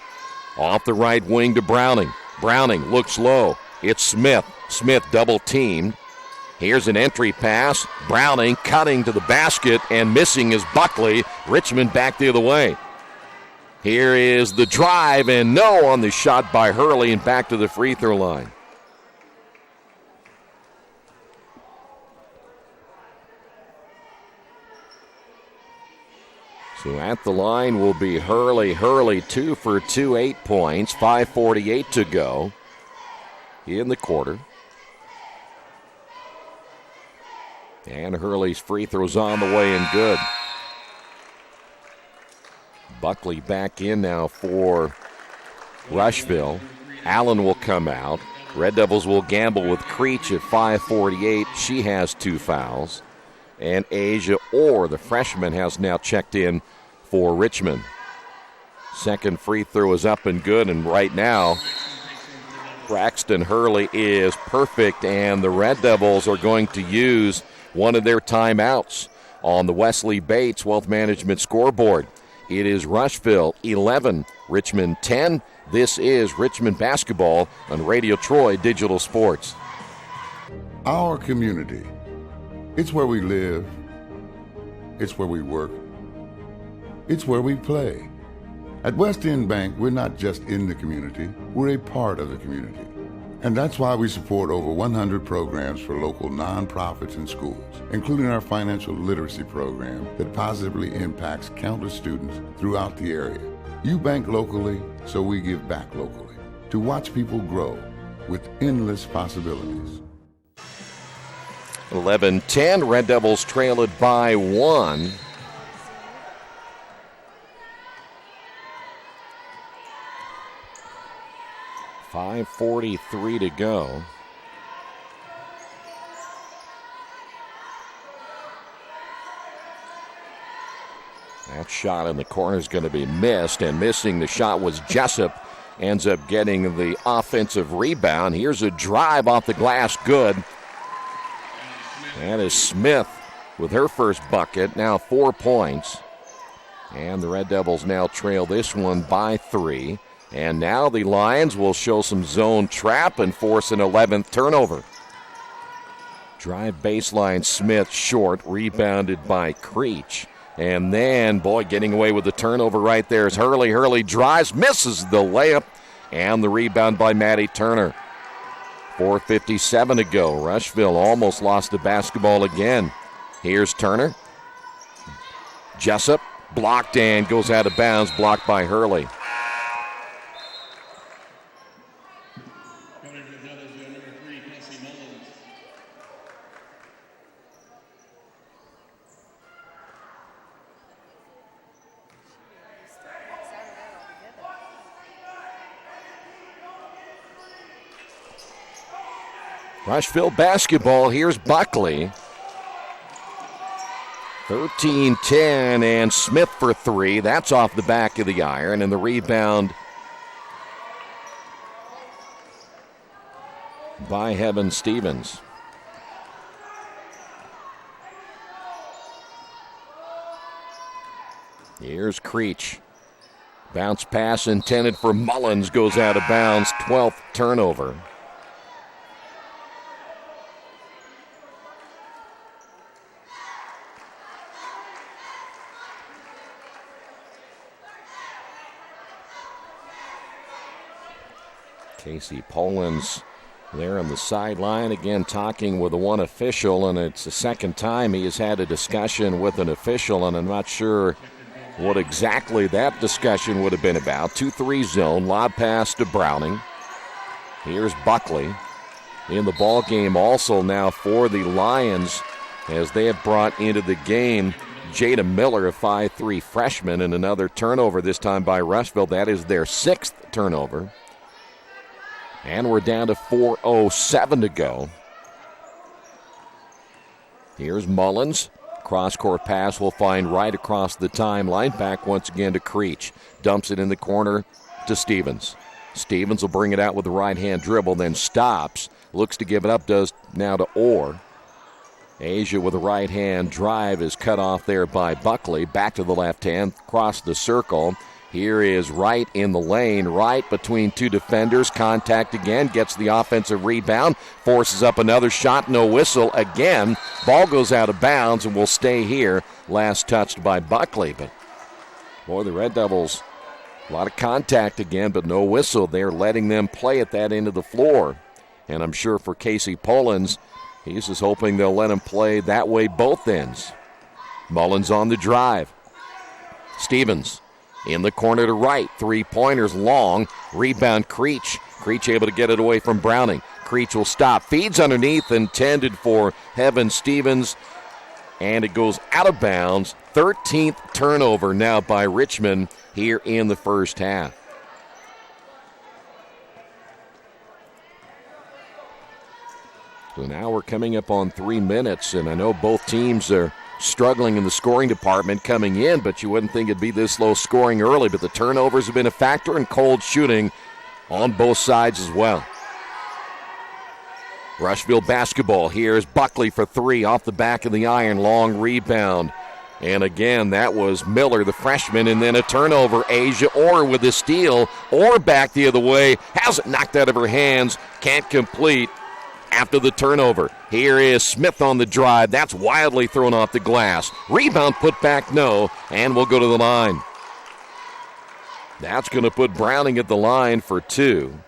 Off the right wing to Browning. Browning looks low. It's Smith. Smith double-teamed. Here's an entry pass. Browning cutting to the basket and missing is Buckley. Richmond back the other way. Here is the drive, and no on the shot by Hurley, and back to the free throw line. So at the line will be Hurley. Hurley 2 for 2, 8 points, 5:48 to go in the quarter. And Hurley's free throw's on the way and good. Buckley back in now for Rushville. Allen will come out. Red Devils will gamble with Creech at 5:48. She has 2 fouls. And Asia Orr, the freshman, has now checked in for Richmond. Second free throw is up and good, and right now Braxton Hurley is perfect, and the Red Devils are going to use one of their timeouts on the Wesley Bates Wealth Management scoreboard. It is Rushville 11, Richmond 10. This is Richmond basketball on Radio Troy Digital Sports. Our community. It's where we live. It's where we work. It's where we play. At West End Bank, we're not just in the community, we're a part of the community. And that's why we support over 100 programs for local nonprofits and schools, including our financial literacy program that positively impacts countless students throughout the area. You bank locally, so we give back locally to watch people grow with endless possibilities. 11-10, Red Devils trail it by 1. .543 to go. That shot in the corner is going to be missed, and missing the shot was Jessup. Ends up getting the offensive rebound. Here's a drive off the glass, good. That is Smith with her first bucket, now 4 points. And the Red Devils now trail this one by 3. And now the Lions will show some zone trap and force an 11th turnover. Drive baseline, Smith short, rebounded by Creech. And then, getting away with the turnover right there is Hurley. Hurley drives, misses the layup, and the rebound by Maddie Turner. 4:57 to go. Rushville almost lost the basketball again. Here's Turner. Jessup blocked and goes out of bounds, blocked by Hurley. Rushville basketball, here's Buckley. 13-10, and Smith for 3. That's off the back of the iron, and the rebound by Heaven Stevens. Here's Creech. Bounce pass intended for Mullins, goes out of bounds, 12th turnover. Casey Polans there on the sideline, again talking with the one official, and it's the second time he has had a discussion with an official, and I'm not sure what exactly that discussion would have been about. 2-3 zone, lob pass to Browning. Here's Buckley in the ball game also now for the Lions, as they have brought into the game Jada Miller, a 5'3" freshman, and another turnover this time by Rushville. That is their 6th turnover. And we're down to 4:07 to go. Here's Mullins. Cross-court pass will find right across the timeline. Back once again to Creech. Dumps it in the corner to Stevens. Stevens will bring it out with the right-hand dribble, then stops. Looks to give it up, does now to Orr. Asia with a right-hand drive is cut off there by Buckley. Back to the left hand, across the circle. Here is Wright in the lane. Wright between two defenders. Contact again. Gets the offensive rebound. Forces up another shot. No whistle again. Ball goes out of bounds and will stay here. Last touched by Buckley. But, boy, the Red Devils, a lot of contact again, but no whistle. They're letting them play at that end of the floor. And I'm sure for Casey Pollins, he's just hoping they'll let him play that way both ends. Mullins on the drive. Stevens in the corner to Wright. Three-pointers long. Rebound Creech. Creech able to get it away from Browning. Creech will stop. Feeds underneath, intended for Heaven Stevens. And it goes out of bounds. 13th turnover now by Richmond here in the first half. So now we're coming up on 3 minutes, and I know both teams are struggling in the scoring department coming in, but you wouldn't think it'd be this low scoring early. But the turnovers have been a factor, and cold shooting on both sides as well. Rushville basketball. Here's Buckley for three off the back of the iron. Long rebound. And again, that was Miller, the freshman, and then a turnover. Asia Orr with the steal. Orr back the other way. Has it knocked out of her hands. Can't complete after the turnover. Here is Smith on the drive. That's wildly thrown off the glass. Rebound put back, no, and we'll go to the line. That's going to put Browning at the line for two.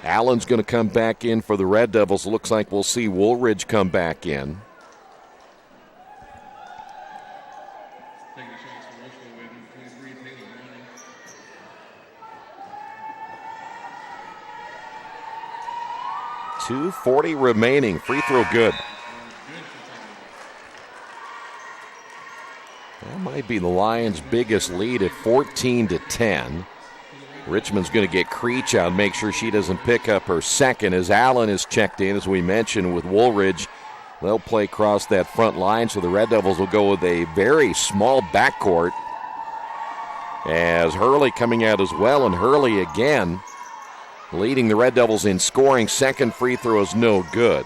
Allen's going to come back in for the Red Devils. Looks like we'll see Woolridge come back in. .240 remaining. Free throw good. That might be the Lions' biggest lead at 14-10. Richmond's going to get Creech out, make sure she doesn't pick up her second as Allen is checked in, as we mentioned, with Woolridge. They'll play across that front line, so the Red Devils will go with a very small backcourt. As Hurley coming out as well, and Hurley again leading the Red Devils in scoring. Second free throw is no good.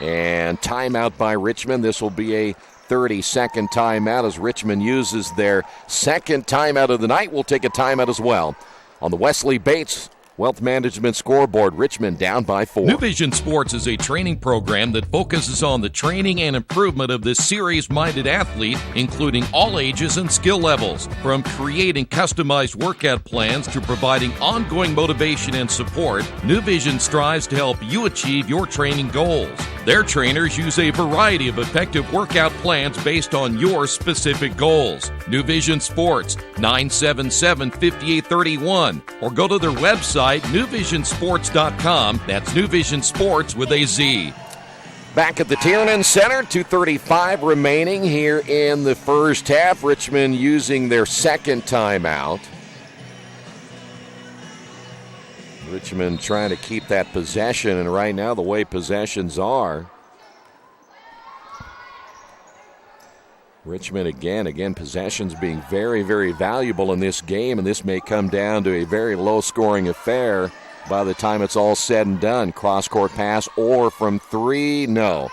And timeout by Richmond. This will be a 30-second timeout as Richmond uses their second timeout of the night. We'll take a timeout as well. On the Wesley Bates Wealth Management scoreboard, Richmond down by 4. New Vision Sports is a training program that focuses on the training and improvement of this serious-minded athlete, including all ages and skill levels. From creating customized workout plans to providing ongoing motivation and support, New Vision strives to help you achieve your training goals. Their trainers use a variety of effective workout plans based on your specific goals. New Vision Sports, 977-5831, or go to their website, newvisionsports.com. That's New Vision Sports with a Z. Back at the Tiernan Center, 2:35 remaining here in the first half. Richmond using their second timeout. Richmond trying to keep that possession, and right now the way possessions are, Richmond again possessions being very, very valuable in this game, and this may come down to a very low-scoring affair by the time it's all said and done. Cross-court pass or from three, no.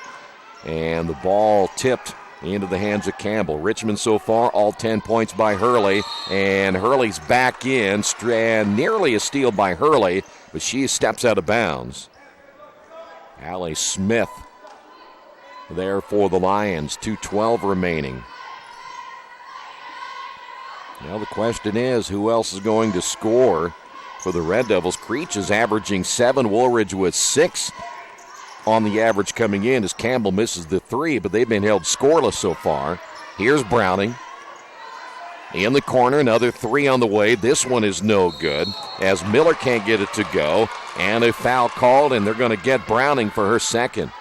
And the ball tipped into the hands of Campbell. Richmond so far, all 10 points by Hurley, and Hurley's back in. Strand nearly a steal by Hurley, but she steps out of bounds. Allie Smith there for the Lions, 2:12 remaining. Now the question is, who else is going to score for the Red Devils? Creech is averaging 7, Woolridge with 6 on the average coming in as Campbell misses the 3, but they've been held scoreless so far. Here's Browning in the corner, another 3 on the way. This one is no good as Miller can't get it to go, and a foul called, and they're going to get Browning for her second.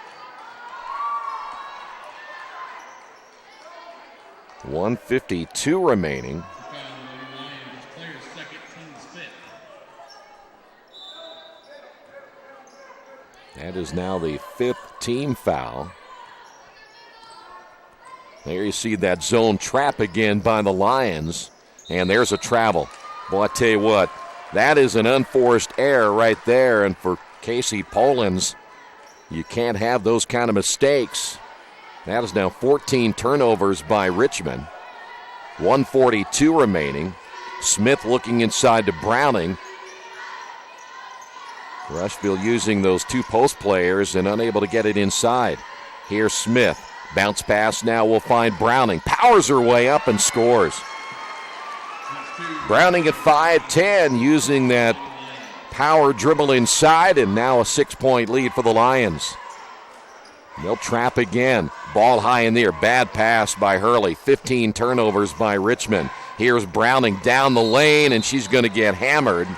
1:52 remaining. That is now the 5th team foul. There you see that zone trap again by the Lions. And there's a travel. Boy, I tell you what, That is an unforced error right there, and for Casey Polans, you can't have those kind of mistakes. That is now 14 turnovers by Richmond. 1:42 remaining. Smith looking inside to Browning. Rushville using those two post players and unable to get it inside. Here's Smith. Bounce pass now will find Browning. Powers her way up and scores. Browning at 5'10", using that power dribble inside, and now a 6-point lead for the Lions. They'll trap again. Ball high in the air. Bad pass by Hurley. 15 turnovers by Richmond. Here's Browning down the lane, and she's going to get hammered.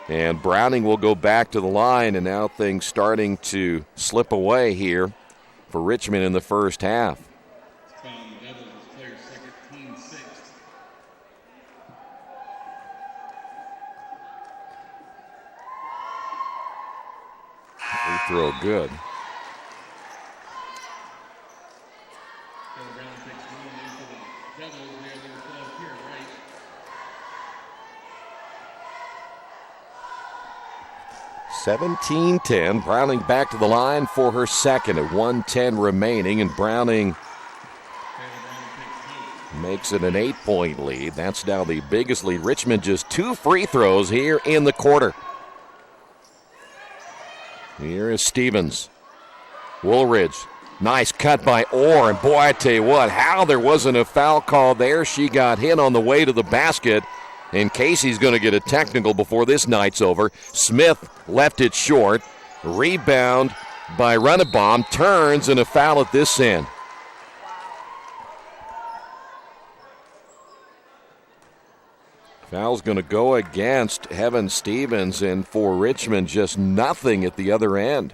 And Browning will go back to the line, and now things starting to slip away here for Richmond in the first half. Free throw good. (17-10). Browning back to the line for her second at 1:10 remaining, and Browning makes it an 8-point lead. That's now the biggest lead. Richmond just 2 free throws here in the quarter. Here is Stevens. Woolridge. Nice cut by Orr. And boy, I tell you what, how there wasn't a foul call there. She got hit on the way to the basket. And Casey's going to get a technical before this night's over. Smith left it short. Rebound by Runnebaum. Turns and a foul at this end. Foul's going to go against Heaven Stevens, and for Richmond, just nothing at the other end.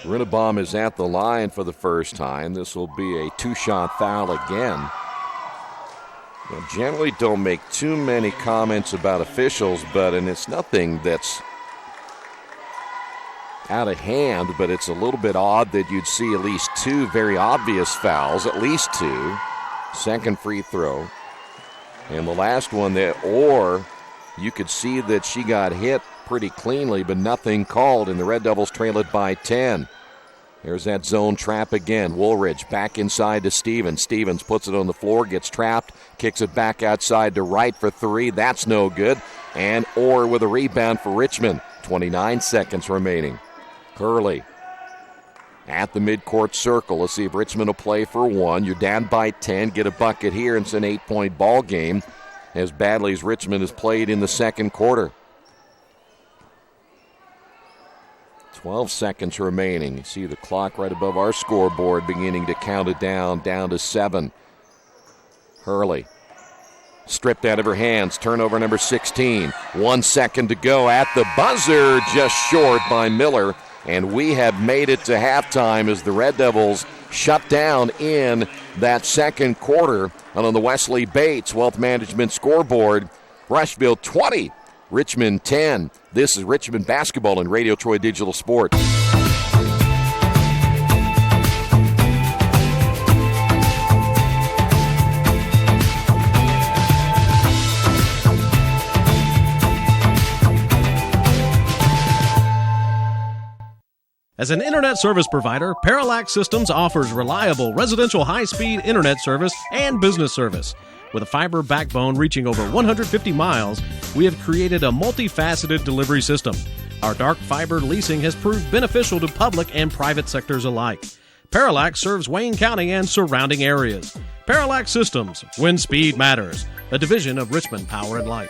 Runnebaum is at the line for the first time. This will be a 2-shot foul again. I generally don't make too many comments about officials, and it's nothing that's out of hand, but it's a little bit odd that you'd see at least 2 very obvious fouls, at least 2. Second free throw. And the last one there, or you could see that she got hit pretty cleanly, but nothing called, and the Red Devils trail it by 10. There's that zone trap again. Woolridge back inside to Stevens. Stevens puts it on the floor, gets trapped, kicks it back outside to Wright for 3. That's no good. And Orr with a rebound for Richmond. 29 seconds remaining. Hurley at the midcourt circle. Let's see if Richmond will play for 1. You're down by 10. Get a bucket here, and it's an 8-point ball game as badly as Richmond has played in the second quarter. 12 seconds remaining. You see the clock right above our scoreboard beginning to count it down to 7. Hurley stripped out of her hands. Turnover number 16. 1 second to go at the buzzer. Just short by Miller. And we have made it to halftime as the Red Devils shut down in that second quarter. And on the Wesley Bates Wealth Management scoreboard, Rushville 20, Richmond 10. This is Richmond basketball and Radio Troy Digital Sports. As an internet service provider, Parallax Systems offers reliable residential high-speed internet service and business service. With a fiber backbone reaching over 150 miles, we have created a multifaceted delivery system. Our dark fiber leasing has proved beneficial to public and private sectors alike. Parallax serves Wayne County and surrounding areas. Parallax Systems, when speed matters, a division of Richmond Power and Light.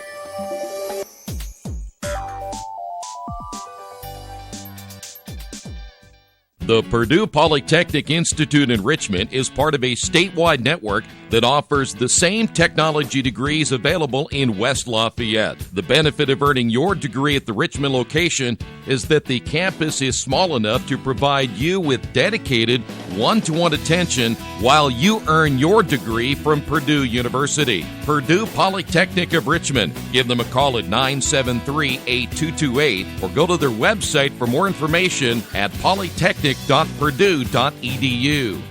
The Purdue Polytechnic Institute in Richmond is part of a statewide network that offers the same technology degrees available in West Lafayette. The benefit of earning your degree at the Richmond location is that the campus is small enough to provide you with dedicated one-to-one attention while you earn your degree from Purdue University. Purdue Polytechnic of Richmond. Give them a call at 973-8228 or go to their website for more information at polytechnic.purdue.edu.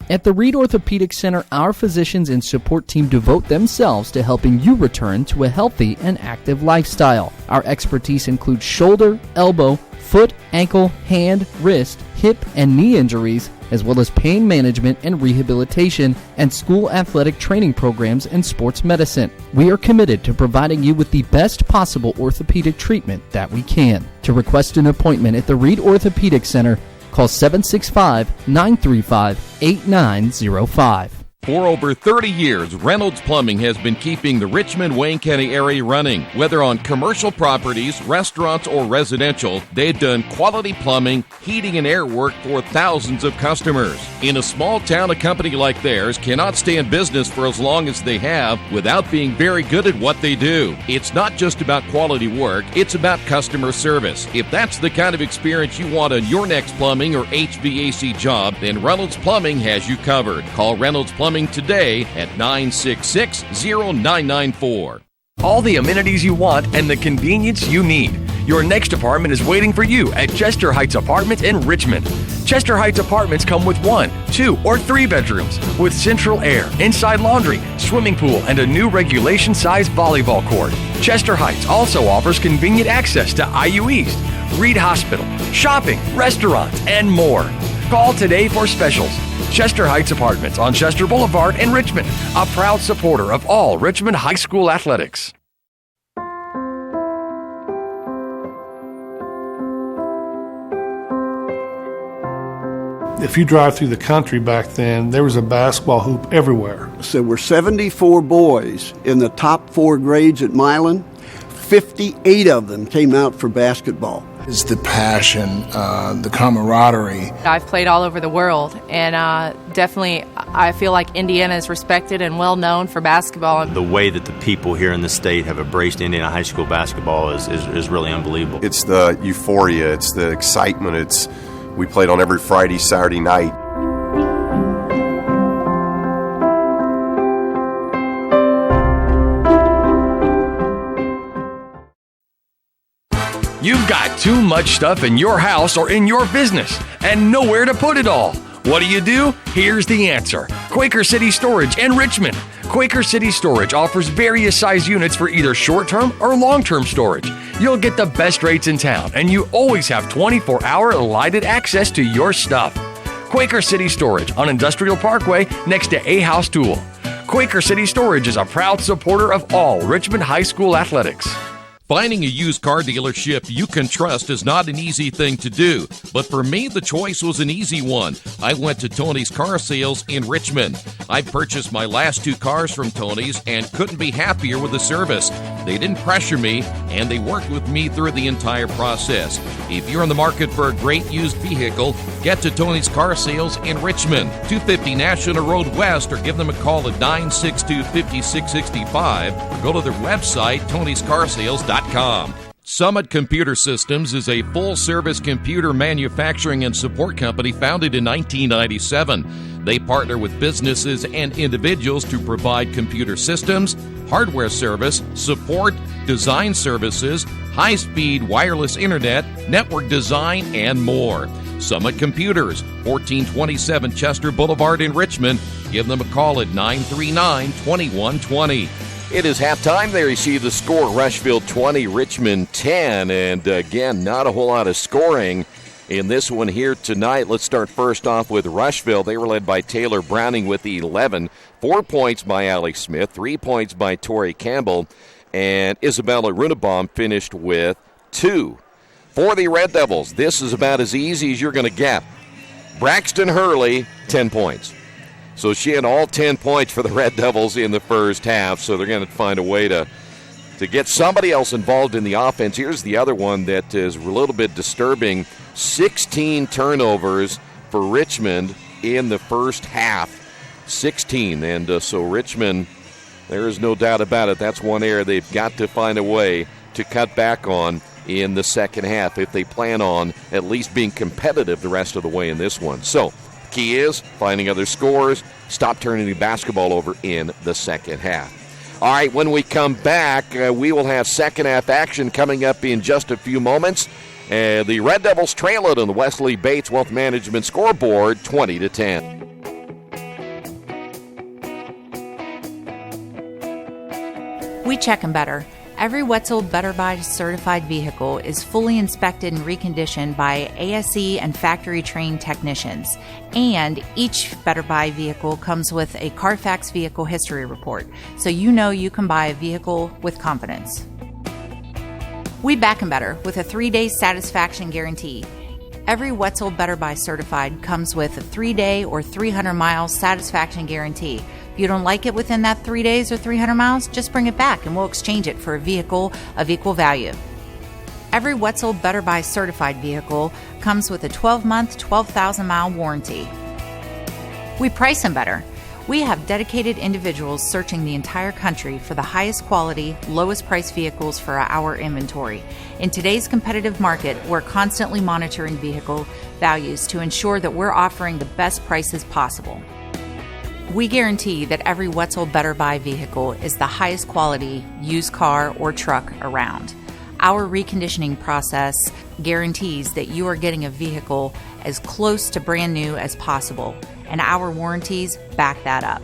At the Reed Orthopedic Center, our physicians and support team devote themselves to helping you return to a healthy and active lifestyle. Our expertise includes shoulder, elbow, foot, ankle, hand, wrist, hip, and knee injuries, as well as pain management and rehabilitation and school athletic training programs and sports medicine. We are committed to providing you with the best possible orthopedic treatment that we can. To request an appointment at the Reed Orthopedic Center, call 765-935-8905. For over 30 years, Reynolds Plumbing has been keeping the Richmond, Wayne County area running. Whether on commercial properties, restaurants, or residential, they've done quality plumbing, heating, and air work for thousands of customers. In a small town, a company like theirs cannot stay in business for as long as they have without being very good at what they do. It's not just about quality work, it's about customer service. If that's the kind of experience you want on your next plumbing or HVAC job, then Reynolds Plumbing has you covered. Call Reynolds Plumbing today at 966-0994. All the amenities you want and the convenience you need. Your next apartment is waiting for you at Chester Heights Apartments in Richmond. Chester Heights Apartments come with 1, 2, or 3 bedrooms with central air, inside laundry, swimming pool, and a new regulation-sized volleyball court. Chester Heights also offers convenient access to IU East, Reed Hospital, shopping, restaurants, and more. Call today for specials. Chester Heights Apartments on Chester Boulevard in Richmond, a proud supporter of all Richmond High School athletics. If you drive through the country back then, there was a basketball hoop everywhere. So there were 74 boys in the top 4 grades at Milan. 58 of them came out for basketball. It's the passion, the camaraderie. I've played all over the world, and definitely I feel like Indiana is respected and well known for basketball. The way that the people here in the state have embraced Indiana high school basketball is really unbelievable. It's the euphoria, it's the excitement, we played on every Friday, Saturday night. You've got too much stuff in your house or in your business and nowhere to put it all. What do? Here's the answer. Quaker City Storage in Richmond. Quaker City Storage offers various size units for either short-term or long-term storage. You'll get the best rates in town, and you always have 24-hour lighted access to your stuff. Quaker City Storage on Industrial Parkway next to A House Tool. Quaker City Storage is a proud supporter of all Richmond High School athletics. Finding a used car dealership you can trust is not an easy thing to do, but for me, the choice was an easy one. I went to Tony's Car Sales in Richmond. I purchased my last 2 cars from Tony's and couldn't be happier with the service. They didn't pressure me, and they worked with me through the entire process. If you're in the market for a great used vehicle, get to Tony's Car Sales in Richmond, 250 National Road West, or give them a call at 962-5665, or go to their website, tonyscarsales.com. Summit Computer Systems is a full-service computer manufacturing and support company founded in 1997. They partner with businesses and individuals to provide computer systems, hardware service, support, design services, high-speed wireless internet, network design, and more. Summit Computers, 1427 Chester Boulevard in Richmond. Give them a call at 939-2120. It is halftime. There you see the score, Rushville 20, Richmond 10. And again, not a whole lot of scoring in this one here tonight. Let's start first off with Rushville. They were led by Taylor Browning with 11. 4 points by Allie Smith, 3 points by Tori Campbell, and Isabella Runebaum finished with 2. For the Red Devils, this is about as easy as you're going to get. Braxton Hurley, 10 points. So she had all 10 points for the Red Devils in the first half, so they're going to find a way to get somebody else involved in the offense. Here's the other one that is a little bit disturbing. 16 turnovers for Richmond in the first half. 16. And so Richmond, there is no doubt about it, that's one area they've got to find a way to cut back on in the second half if they plan on at least being competitive the rest of the way in this one. So key is finding other scores, stop turning the basketball over in the second half. All right, when we come back, we will have second half action coming up in just a few moments. The Red Devils trail it on the Wesley Bates Wealth Management scoreboard, 20-10. We check them better. Every Wetzel Better Buy certified vehicle is fully inspected and reconditioned by ASE and factory-trained technicians. And each Better Buy vehicle comes with a Carfax vehicle history report, so you know you can buy a vehicle with confidence. We back 'em better with a 3-day satisfaction guarantee. Every Wetzel Better Buy certified comes with a 3-day or 300-mile satisfaction guarantee. If you don't like it within that 3 days or 300 miles, just bring it back and we'll exchange it for a vehicle of equal value. Every Wetzel Better Buy certified vehicle comes with a 12-month, 12,000-mile warranty. We price them better. We have dedicated individuals searching the entire country for the highest quality, lowest price vehicles for our inventory. In today's competitive market, we're constantly monitoring vehicle values to ensure that we're offering the best prices possible. We guarantee that every Wetzel Better Buy vehicle is the highest quality used car or truck around. Our reconditioning process guarantees that you are getting a vehicle as close to brand new as possible, and our warranties back that up.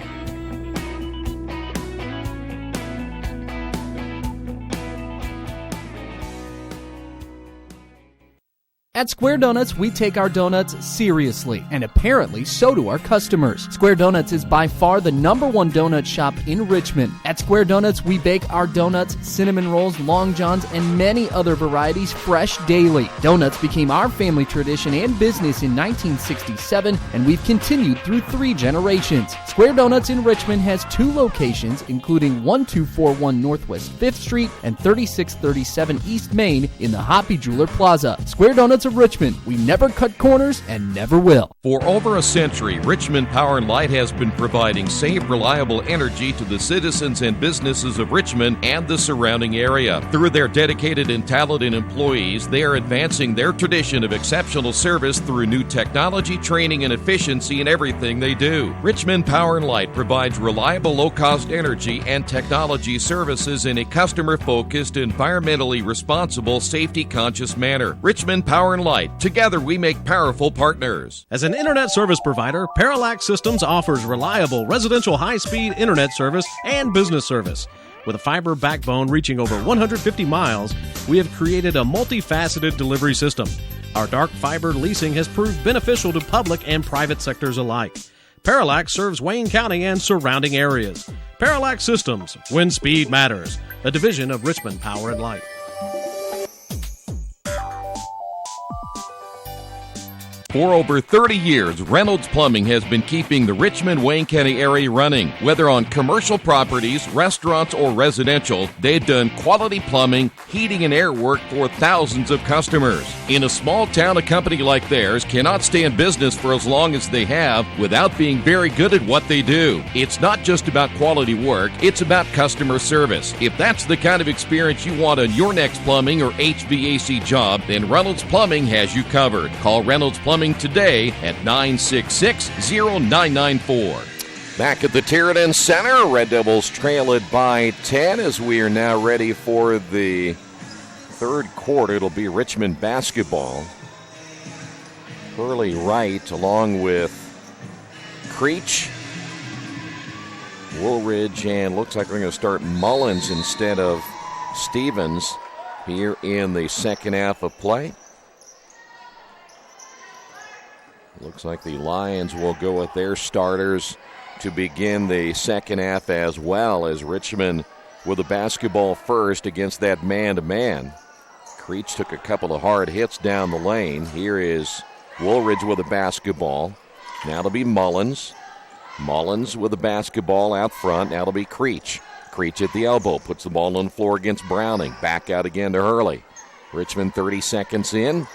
At Square Donuts, we take our donuts seriously, and apparently so do our customers. Square Donuts is by far the #1 donut shop in Richmond. At Square Donuts, we bake our donuts, cinnamon rolls, long johns, and many other varieties fresh daily. Donuts became our family tradition and business in 1967, and we've continued through 3 generations. Square Donuts in Richmond has 2 locations, including 1241 Northwest 5th Street and 3637 East Main in the Hoppy Jeweler Plaza. Square Donuts of Richmond. We never cut corners and never will. For over a century, Richmond Power and Light has been providing safe, reliable energy to the citizens and businesses of Richmond and the surrounding area. Through their dedicated and talented employees, they are advancing their tradition of exceptional service through new technology, training, and efficiency in everything they do. Richmond Power and Light provides reliable, low-cost energy and technology services in a customer-focused, environmentally responsible, safety-conscious manner. Richmond Power and Light. Together we make powerful partners. As an internet service provider, Parallax Systems offers reliable residential high-speed internet service and business service. With a fiber backbone reaching over 150 miles, we have created a multifaceted delivery system. Our dark fiber leasing has proved beneficial to public and private sectors alike. Parallax serves Wayne County and surrounding areas. Parallax Systems, when speed matters, a division of Richmond Power and Light. For over 30 years, Reynolds Plumbing has been keeping the Richmond-Wayne County area running. Whether on commercial properties, restaurants, or residential, they've done quality plumbing, heating, and air work for thousands of customers. In a small town, a company like theirs cannot stay in business for as long as they have without being very good at what they do. It's not just about quality work, it's about customer service. If that's the kind of experience you want on your next plumbing or HVAC job, then Reynolds Plumbing has you covered. Call Reynolds Plumbing today at 966-0994. Back at the Tiernan Center, Red Devils trail it by 10 as we are now ready for the third quarter. It'll be Richmond basketball. Hurley Wright along with Creech, Woolridge, and looks like we're going to start Mullins instead of Stevens here in the second half of play. Looks like the Lions will go with their starters to begin the second half as well, as Richmond with the basketball first against that man-to-man. Creech took a couple of hard hits down the lane. Here is Woolridge with the basketball. Now it'll be Mullins. Mullins with the basketball out front. Now it'll be Creech. Creech at the elbow. Puts the ball on the floor against Browning. Back out again to Hurley. Richmond 30 seconds in.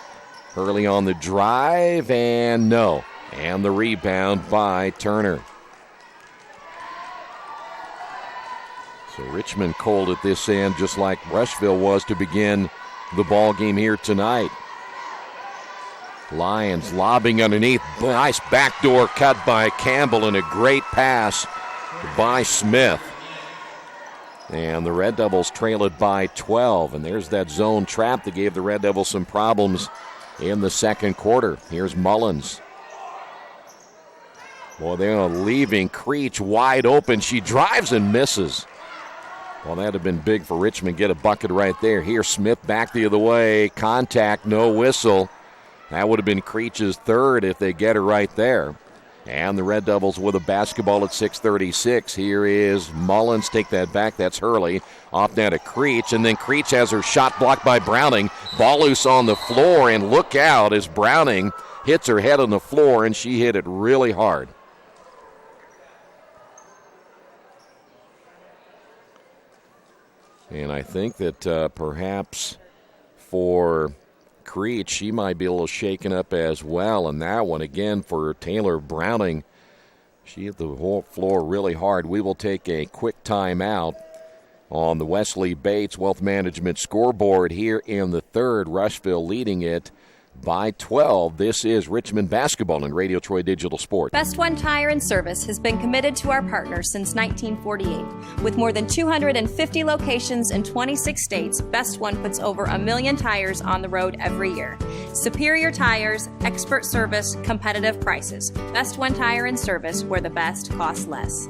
Hurley on the drive, and no. And the rebound by Turner. So Richmond cold at this end, just like Rushville was to begin the ball game here tonight. Lions lobbing underneath. Nice backdoor cut by Campbell and a great pass by Smith. And the Red Devils trail it by 12. And there's that zone trap that gave the Red Devils some problems in the second quarter. Here's Mullins. Boy, they're leaving Creech wide open. She drives and misses. Well, that would have been big for Richmond. Get a bucket right there. Here, Smith back the other way. Contact, no whistle. That would have been Creech's third if they get her right there. And the Red Devils with a basketball at 6:36. Here is Mullins. Take that back. That's Hurley. Off now to Creech. And then Creech has her shot blocked by Browning. Ball loose on the floor. And look out as Browning hits her head on the floor. And she hit it really hard. And I think that perhaps for Creech, she might be a little shaken up as well. And that one, again, for Taylor Browning, she hit the whole floor really hard. We will take a quick timeout on the Wesley Bates Wealth Management scoreboard here in the third. Rushville leading it by 12. This is Richmond basketball and Radio Troy Digital Sports. Best One Tire and Service has been committed to our partners since 1948. With more than 250 locations in 26 states, Best One puts over 1 million tires on the road every year. Superior tires, expert service, competitive prices. Best One Tire and Service, where the best costs less.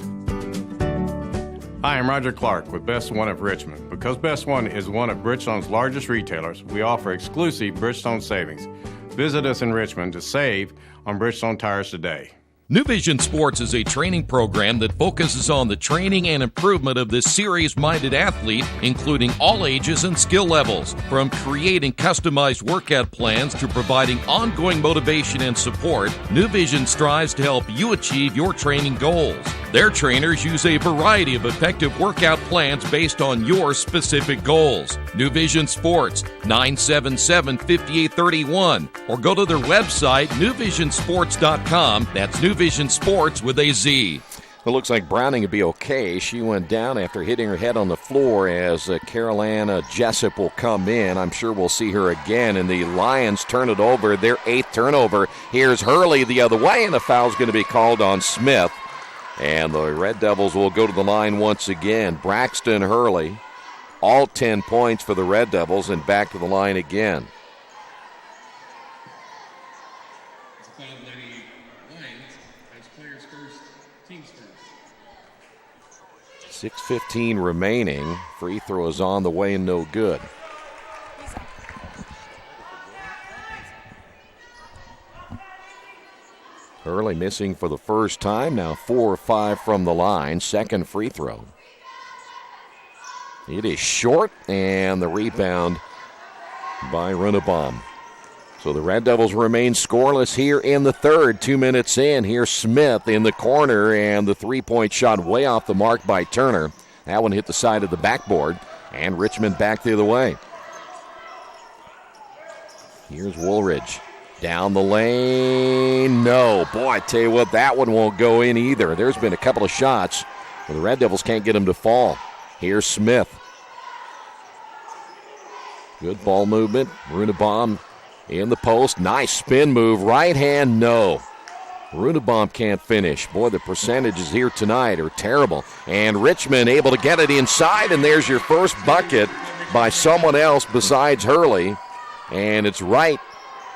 Hi, I'm Roger Clark with Best One of Richmond. Because Best One is one of Bridgestone's largest retailers, we offer exclusive Bridgestone savings. Visit us in Richmond to save on Bridgestone tires today. New Vision Sports is a training program that focuses on the training and improvement of this serious-minded athlete, including all ages and skill levels. From creating customized workout plans to providing ongoing motivation and support, New Vision strives to help you achieve your training goals. Their trainers use a variety of effective workout plans based on your specific goals. New Vision Sports, 977-5831, or go to their website, newvisionsports.com. That's New Vision Sports with a Z. It looks like Browning would be okay. She went down after hitting her head on the floor as Carolina Jessup will come in. I'm sure we'll see her again, and the Lions turn it over, their 8th turnover. Here's Hurley the other way, and a foul's going to be called on Smith. And the Red Devils will go to the line once again. Braxton Hurley, all 10 points for the Red Devils, and back to the line again. 6:15 remaining. Free throw is on the way and no good. Hurley missing for the first time. Now 4 or 5 from the line. Second free throw. It is short, and the rebound by Runebaum. So the Red Devils remain scoreless here in the third. 2 minutes in. Here's Smith in the corner, and the three-point shot way off the mark by Turner. That one hit the side of the backboard, and Richmond back the other way. Here's Woolridge. Down the lane. No. Boy, I tell you what, that one won't go in either. There's been a couple of shots where the Red Devils can't get them to fall. Here's Smith. Good ball movement. Runebaum in the post. Nice spin move. Right hand, no. Runebaum can't finish. Boy, the percentages here tonight are terrible. And Richmond able to get it inside, and there's your first bucket by someone else besides Hurley. And it's right.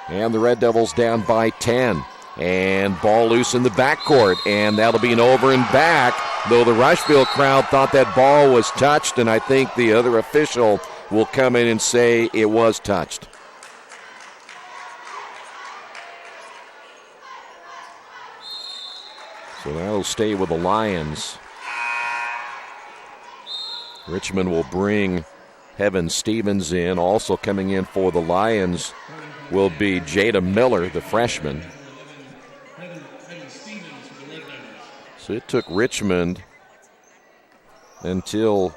And the Red Devils down by 10. And ball loose in the backcourt. And that'll be an over and back, though the Rushville crowd thought that ball was touched, and I think the other official will come in and say it was touched. So that'll stay with the Lions. Richmond will bring Heaven Stevens in. Also coming in for the Lions will be Jada Miller, the freshman. So it took Richmond until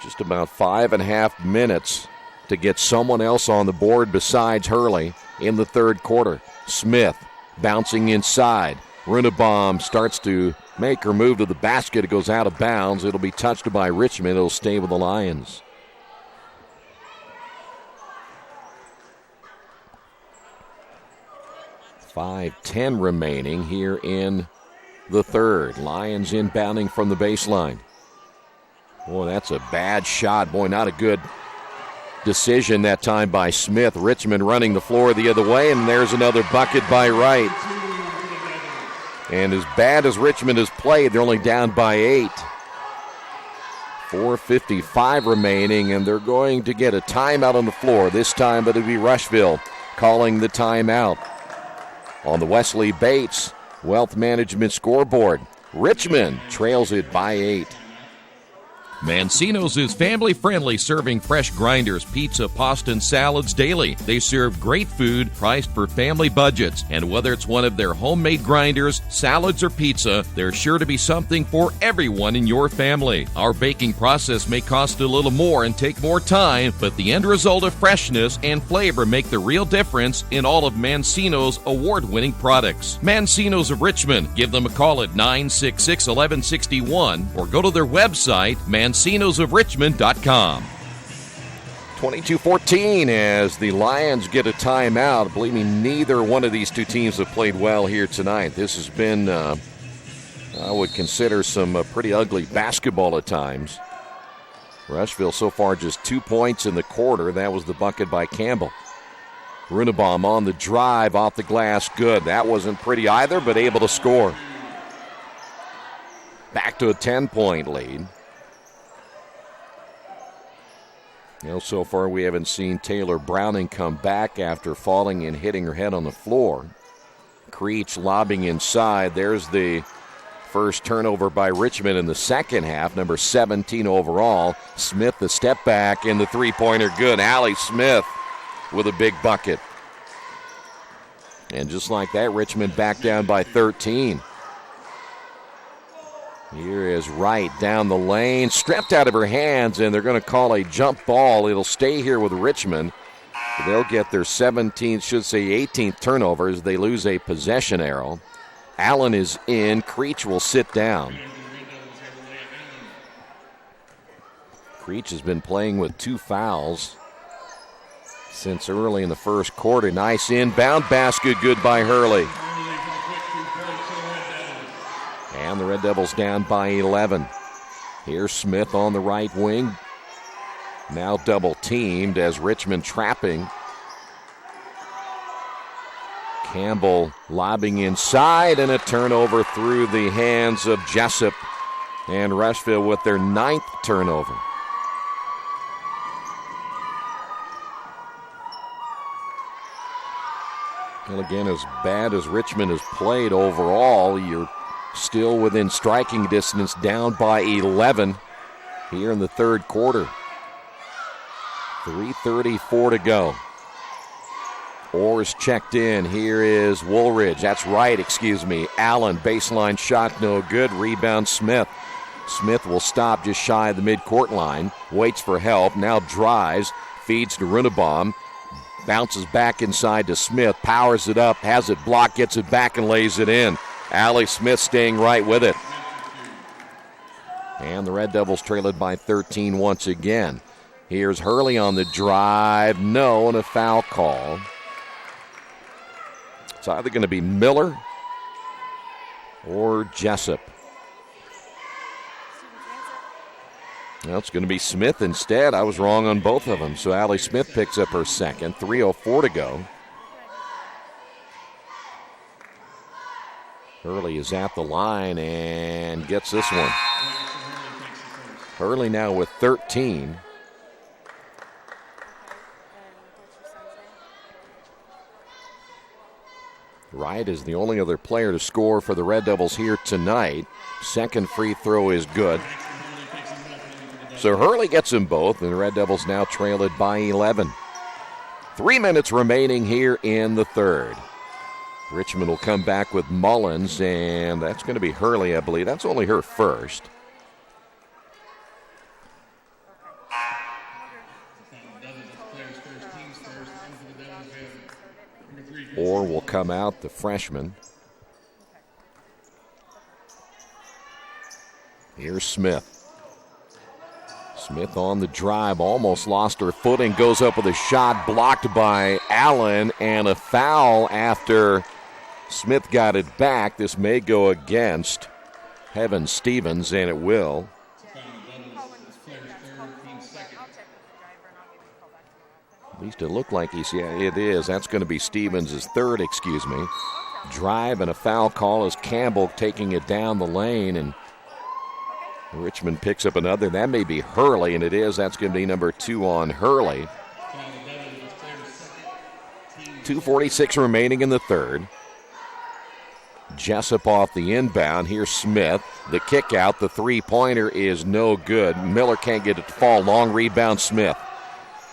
just about 5.5 minutes to get someone else on the board besides Hurley in the third quarter. Smith bouncing inside. Runebaum starts to make her move to the basket. It goes out of bounds. It'll be touched by Richmond. It'll stay with the Lions. .5:10 remaining here in the third. Lions inbounding from the baseline. Boy, that's a bad shot. Boy, not a good decision that time by Smith. Richmond running the floor the other way, and there's another bucket by Wright. And as bad as Richmond has played, they're only down by 8. 4:55 remaining, and they're going to get a timeout on the floor. This time it'll be Rushville calling the timeout. On the Wesley Bates Wealth Management scoreboard, Richmond trails it by 8. Mancino's is family-friendly, serving fresh grinders, pizza, pasta, and salads daily. They serve great food priced for family budgets. And whether it's one of their homemade grinders, salads, or pizza, there's sure to be something for everyone in your family. Our baking process may cost a little more and take more time, but the end result of freshness and flavor make the real difference in all of Mancino's award-winning products. Mancino's of Richmond. Give them a call at 966-1161 or go to their website, mancinosofrichmond.com. 22-14 as the Lions get a timeout. Believe me, neither one of these two teams have played well here tonight. This has been, I would consider, some pretty ugly basketball at times. Rushville so far just 2 points in the quarter. That was the bucket by Campbell. Runebaum on the drive, off the glass, good. That wasn't pretty either, but able to score. Back to a 10-point lead. So far we haven't seen Taylor Browning come back after falling and hitting her head on the floor. Creech lobbing inside. There's the first turnover by Richmond in the second half, number 17 overall. Smith, the step back, and the three-pointer good. Allie Smith with a big bucket. And just like that, Richmond back down by 13. Here is Wright down the lane, stripped out of her hands, and they're going to call a jump ball. It'll stay here with Richmond. They'll get their 18th turnover as they lose a possession arrow. Allen is in. Creech will sit down. Creech has been playing with 2 fouls since early in the first quarter. Nice inbound basket, good by Hurley. And the Red Devils down by 11. Here's Smith on the right wing. Now double teamed as Richmond trapping. Campbell lobbing inside, and a turnover through the hands of Jessup. And Rushville with their 9th turnover. Well, again, as bad as Richmond has played overall, you're still within striking distance, down by 11 here in the third quarter. 3:34 to go. Orr's checked in. Here is Woolridge. That's right, Allen, baseline shot, no good. Rebound Smith. Smith will stop just shy of the midcourt line. Waits for help. Now drives. Feeds to Runebaum. Bounces back inside to Smith. Powers it up. Has it blocked. Gets it back and lays it in. Allie Smith staying right with it. And the Red Devils trail it by 13 once again. Here's Hurley on the drive. No, and a foul call. It's either going to be Miller or Jessup. Well, it's going to be Smith instead. I was wrong on both of them. So Allie Smith picks up her second. 3:04 to go. Hurley is at the line and gets this one. Hurley now with 13. Wright is the only other player to score for the Red Devils here tonight. Second free throw is good. So Hurley gets them both, and the Red Devils now trail it by 11. 3 minutes remaining here in the third. Richmond will come back with Mullins, and that's going to be Hurley, I believe. That's only her first. Orr will come out, the freshman. Here's Smith. Smith on the drive, almost lost her footing, goes up with a shot blocked by Allen, and a foul after Smith got it back. This may go against Heaven Stevens, and it will. At least it looked like it is. That's going to be Stevens' third, Drive and a foul call as Campbell taking it down the lane, and Richmond picks up another. That may be Hurley, and it is. That's going to be number 2 on Hurley. 2:46 remaining in the third. Jessup off the inbound. Here's Smith. The kick out. The three-pointer is no good. Miller can't get it to fall. Long rebound, Smith.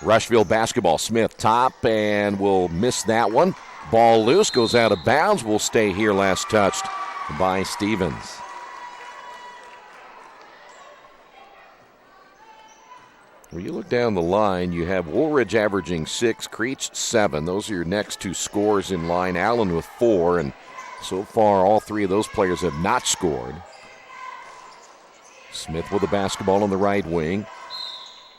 Rushville basketball. Smith top and will miss that one. Ball loose, goes out of bounds. Will stay here, last touched by Stevens. When you look down the line, you have Woolridge averaging 6, Creech 7. Those are your next two scores in line. Allen with 4, and so far all three of those players have not scored. Smith with the basketball on the right wing.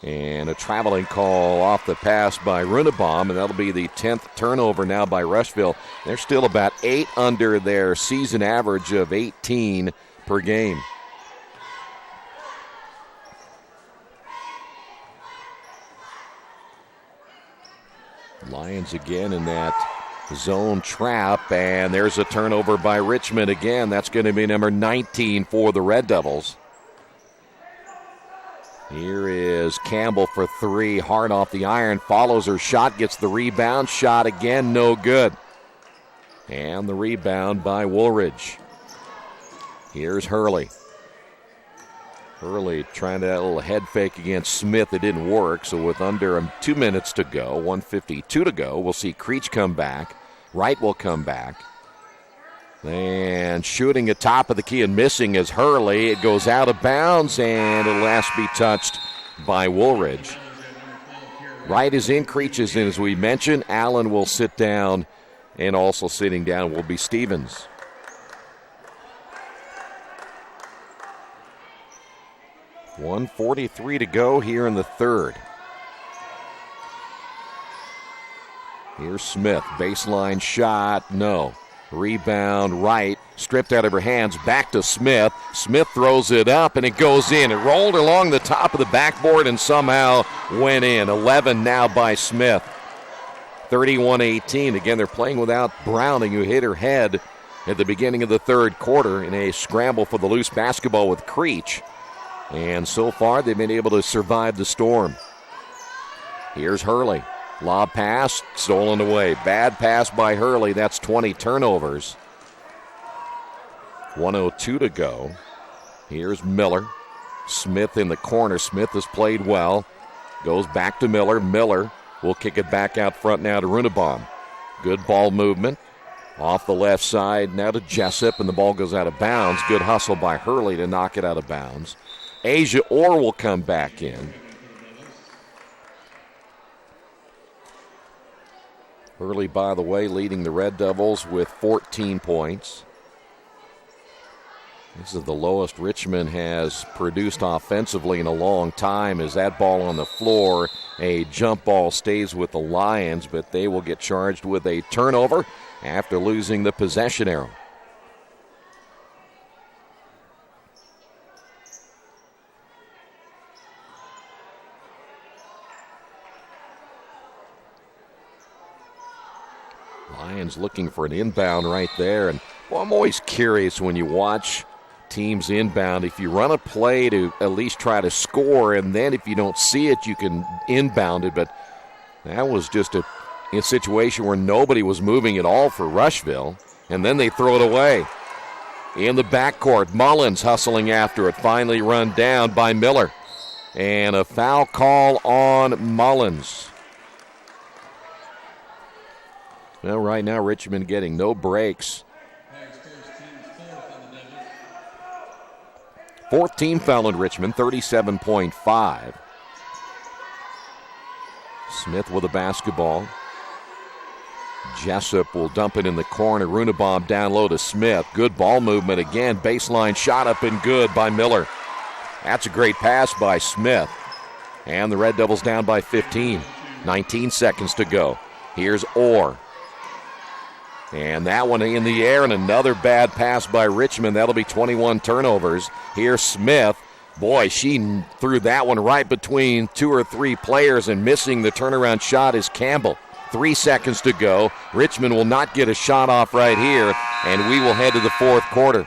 And a traveling call off the pass by Runebaum, and that'll be the 10th turnover now by Rushville. They're still about 8 under their season average of 18 per game. Lions again in that zone trap, and there's a turnover by Richmond again. That's going to be number 19 for the Red Devils. Here is Campbell for 3, hard off the iron, follows her shot, gets the rebound, shot again, no good. And the rebound by Woolridge. Here's Hurley. Hurley trying that little head fake against Smith. It didn't work, so with under 2 minutes to go, 1:52 to go, we'll see Creech come back. Wright will come back. And shooting at top of the key and missing is Hurley. It goes out of bounds, and it'll last be touched by Woolridge. Wright is in, Creech is in, as we mentioned. Allen will sit down, and also sitting down will be Stevens. .143 to go here in the third. Here's Smith, baseline shot, no. Rebound, Wright, stripped out of her hands, back to Smith. Smith throws it up, and it goes in. It rolled along the top of the backboard and somehow went in. 11 now by Smith. 31-18. Again, they're playing without Browning, who hit her head at the beginning of the third quarter in a scramble for the loose basketball with Creech. And so far, they've been able to survive the storm. Here's Hurley. Lob pass, stolen away. Bad pass by Hurley. That's 20 turnovers. 1:02 to go. Here's Miller. Smith in the corner. Smith has played well. Goes back to Miller. Miller will kick it back out front now to Runebaum. Good ball movement. Off the left side now to Jessup, and the ball goes out of bounds. Good hustle by Hurley to knock it out of bounds. Asia Orr will come back in. Hurley, by the way, leading the Red Devils with 14 points. This is the lowest Richmond has produced offensively in a long time. As that ball on the floor, a jump ball stays with the Lions, but they will get charged with a turnover after losing the possession arrow. Lions looking for an inbound right there. And well, I'm always curious when you watch teams inbound, if you run a play to at least try to score, and then if you don't see it, you can inbound it. But that was just a situation where nobody was moving at all for Rushville, and then they throw it away. In the backcourt, Mullins hustling after it, finally run down by Miller. And a foul call on Mullins. Well, right now, Richmond getting no breaks. Fourth team foul in Richmond, 37.5. Smith with the basketball. Jessup will dump it in the corner. Runebaum down low to Smith. Good ball movement again. Baseline shot up and good by Miller. That's a great pass by Smith. And the Red Devils down by 15. 19 seconds to go. Here's Orr. And that one in the air, and another bad pass by Richmond. That'll be 21 turnovers. Here's Smith. Boy, she threw that one right between 2 or 3 players, and missing the turnaround shot is Campbell. 3 seconds to go. Richmond will not get a shot off right here, and we will head to the fourth quarter.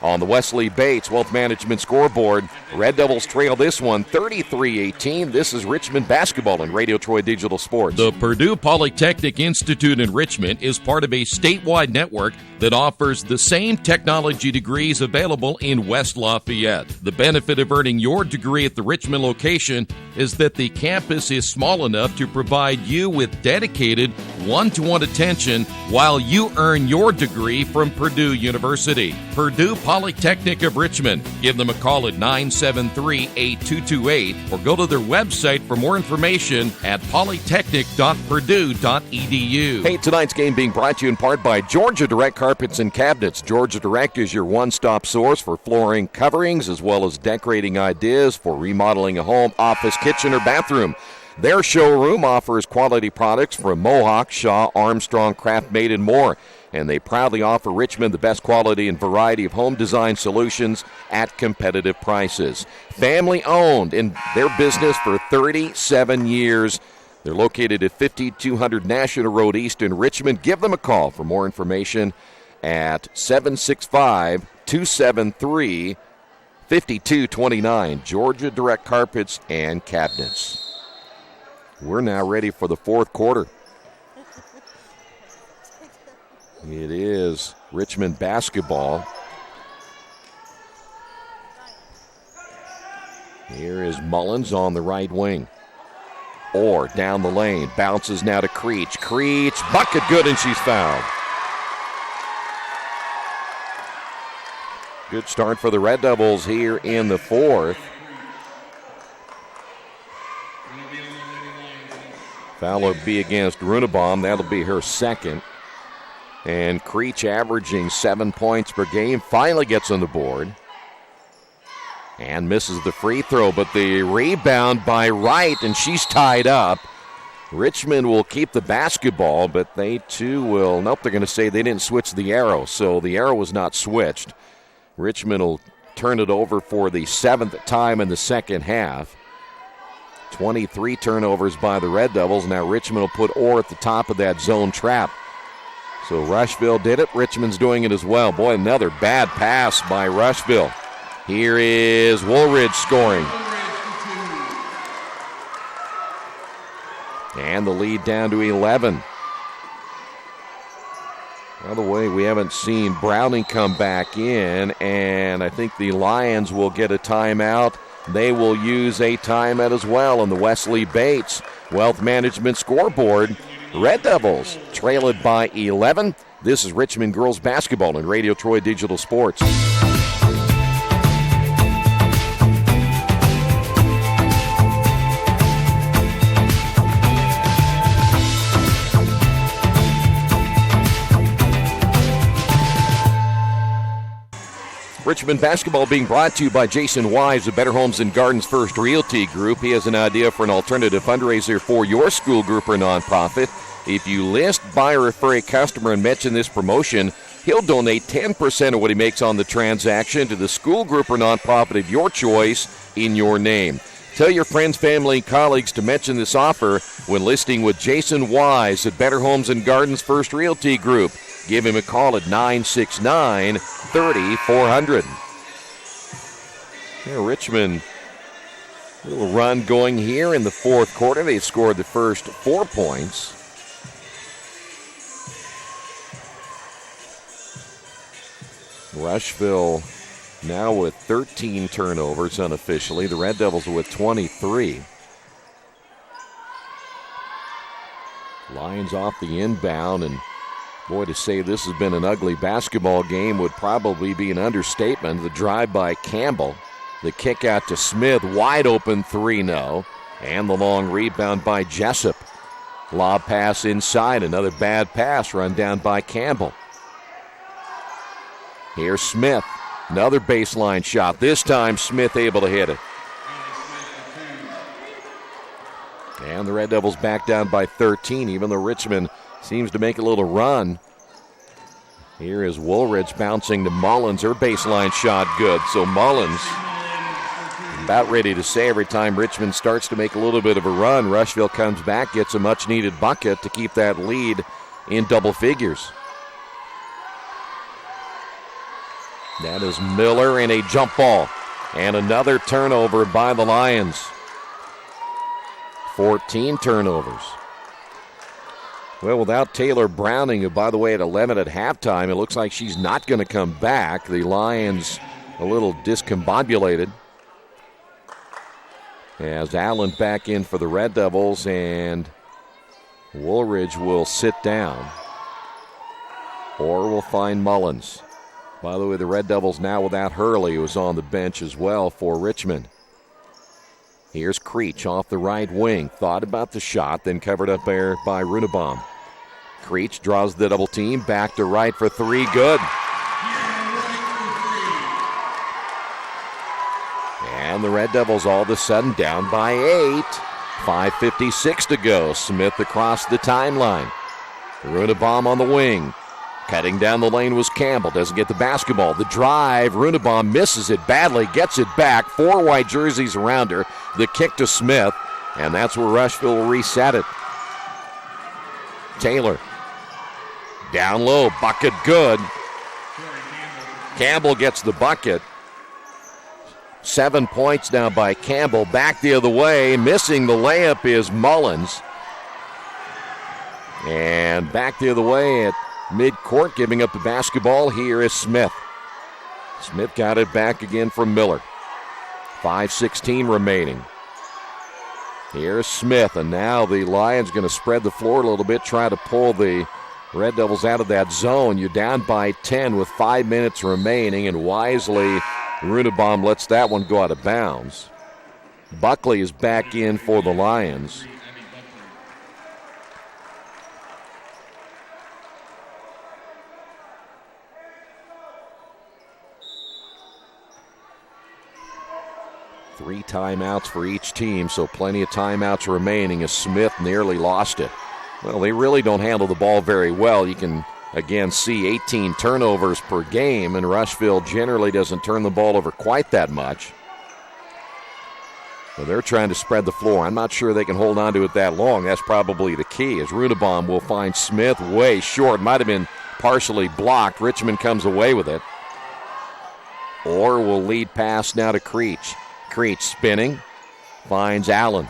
On the Wesley Bates Wealth Management scoreboard, Red Devils trail this one 33-18. This is Richmond basketball in Radio Troy Digital Sports. The Purdue Polytechnic Institute in Richmond is part of a statewide network that offers the same technology degrees available in West Lafayette. The benefit of earning your degree at the Richmond location is that the campus is small enough to provide you with dedicated one-to-one attention while you earn your degree from Purdue University. Purdue Polytechnic of Richmond. Give them a call at 973-8228 or go to their website for more information at polytechnic.purdue.edu. Hey, tonight's game being brought to you in part by Georgia Direct Carpets and Cabinets. Georgia Direct is your one-stop source for flooring coverings as well as decorating ideas for remodeling a home, office, kitchen, or bathroom. Their showroom offers quality products from Mohawk, Shaw, Armstrong, Craft Made, and more. And they proudly offer Richmond the best quality and variety of home design solutions at competitive prices. Family owned in their business for 37 years. They're located at 5200 National Road East in Richmond. Give them a call for more information at 765-273-5229. Georgia Direct Carpets and Cabinets. We're now ready for the fourth quarter. It is Richmond basketball. Here is Mullins on the right wing. Orr down the lane. Bounces now to Creech. Creech, bucket good, and she's fouled. Good start for the Red Devils here in the fourth. Foul will be against Runebaum. That'll be her second. And Creech averaging 7 points per game. Finally gets on the board. And misses the free throw, but the rebound by Wright, and she's tied up. Richmond will keep the basketball, but they too will. Nope, they're going to say they didn't switch the arrow, so the arrow was not switched. Richmond will turn it over for the seventh time in the second half. 23 turnovers by the Red Devils. Now Richmond will put Orr at the top of that zone trap. So Rushville did it. Richmond's doing it as well. Boy, another bad pass by Rushville. Here is Woolridge scoring. And the lead down to 11. By the way, we haven't seen Browning come back in, and I think the Lions will get a timeout. They will use a timeout as well on the Wesley Bates Wealth Management scoreboard. Red Devils trail it by 11. This is Richmond girls basketball in Radio Troy Digital Sports. Richmond basketball being brought to you by Jason Wise of Better Homes and Gardens First Realty Group. He has an idea for an alternative fundraiser for your school group or nonprofit. If you list, buy, or refer a customer and mention this promotion, he'll donate 10% of what he makes on the transaction to the school group or nonprofit of your choice in your name. Tell your friends, family, and colleagues to mention this offer when listing with Jason Wise at Better Homes and Gardens First Realty Group. Give him a call at 969-30-400. Yeah, Richmond, a little run going here in the fourth quarter. They've scored the first 4 points. Rushville now with 13 turnovers unofficially. The Red Devils with 23. Lions off the inbound, and boy, to say this has been an ugly basketball game would probably be an understatement. The drive by Campbell. The kick out to Smith. Wide open three, no. And the long rebound by Jessup. Lob pass inside. Another bad pass run down by Campbell. Here's Smith. Another baseline shot. This time Smith able to hit it. And the Red Devils back down by 13, even though Richmond seems to make a little run. Here is Woolridge bouncing to Mullins. Her baseline shot good. So Mullins about ready to say every time Richmond starts to make a little bit of a run, Rushville comes back, gets a much-needed bucket to keep that lead in double figures. That is Miller and a jump ball. And another turnover by the Lions. 14 turnovers. Well, without Taylor Browning, who, by the way, at 11 at halftime, it looks like she's not going to come back. The Lions a little discombobulated. As Allen back in for the Red Devils, and Woolridge will sit down. Or we'll find Mullins. By the way, the Red Devils now without Hurley, who's on the bench as well for Richmond. Here's Creech off the right wing. Thought about the shot, then covered up there by Runebaum. Creech draws the double team. Back to right for three. Good. And the Red Devils all of a sudden down by 8. 5:56 to go. Smith across the timeline. Runebaum on the wing. Cutting down the lane was Campbell. Doesn't get the basketball. The drive. Runebaum misses it badly. Gets it back. 4 white jerseys around her. The kick to Smith. And that's where Rushville will reset it. Taylor. Down low. Bucket good. Campbell gets the bucket. 7 points now by Campbell. Back the other way. Missing the layup is Mullins. And back the other way at mid-court, giving up the basketball. Here is Smith. Smith got it back again from Miller. 5:16 remaining. Here's Smith, and now the Lions going to spread the floor a little bit, try to pull the Red Devils out of that zone. You're down by 10 with 5 minutes remaining, and wisely, Runebaum lets that one go out of bounds. Buckley is back in for the Lions. Three timeouts for each team, so plenty of timeouts remaining as Smith nearly lost it. Well, they really don't handle the ball very well. You can, again, see 18 turnovers per game, and Rushville generally doesn't turn the ball over quite that much. So they're trying to spread the floor. I'm not sure they can hold on to it that long. That's probably the key, as Runebaum will find Smith way short. Might have been partially blocked. Richmond comes away with it. Or will lead pass now to Creech. Creech spinning, finds Allen.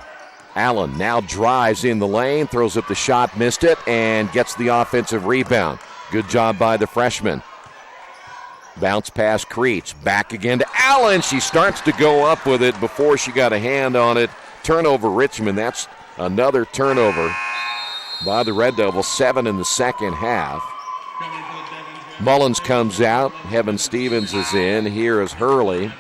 Allen now drives in the lane, throws up the shot, missed it, and gets the offensive rebound. Good job by the freshman. Bounce pass Creech, back again to Allen. She starts to go up with it before she got a hand on it. Turnover Richmond. That's another turnover by the Red Devils. 7 in the second half. Mullins comes out. Heaven Stevens is in. Here is Hurley.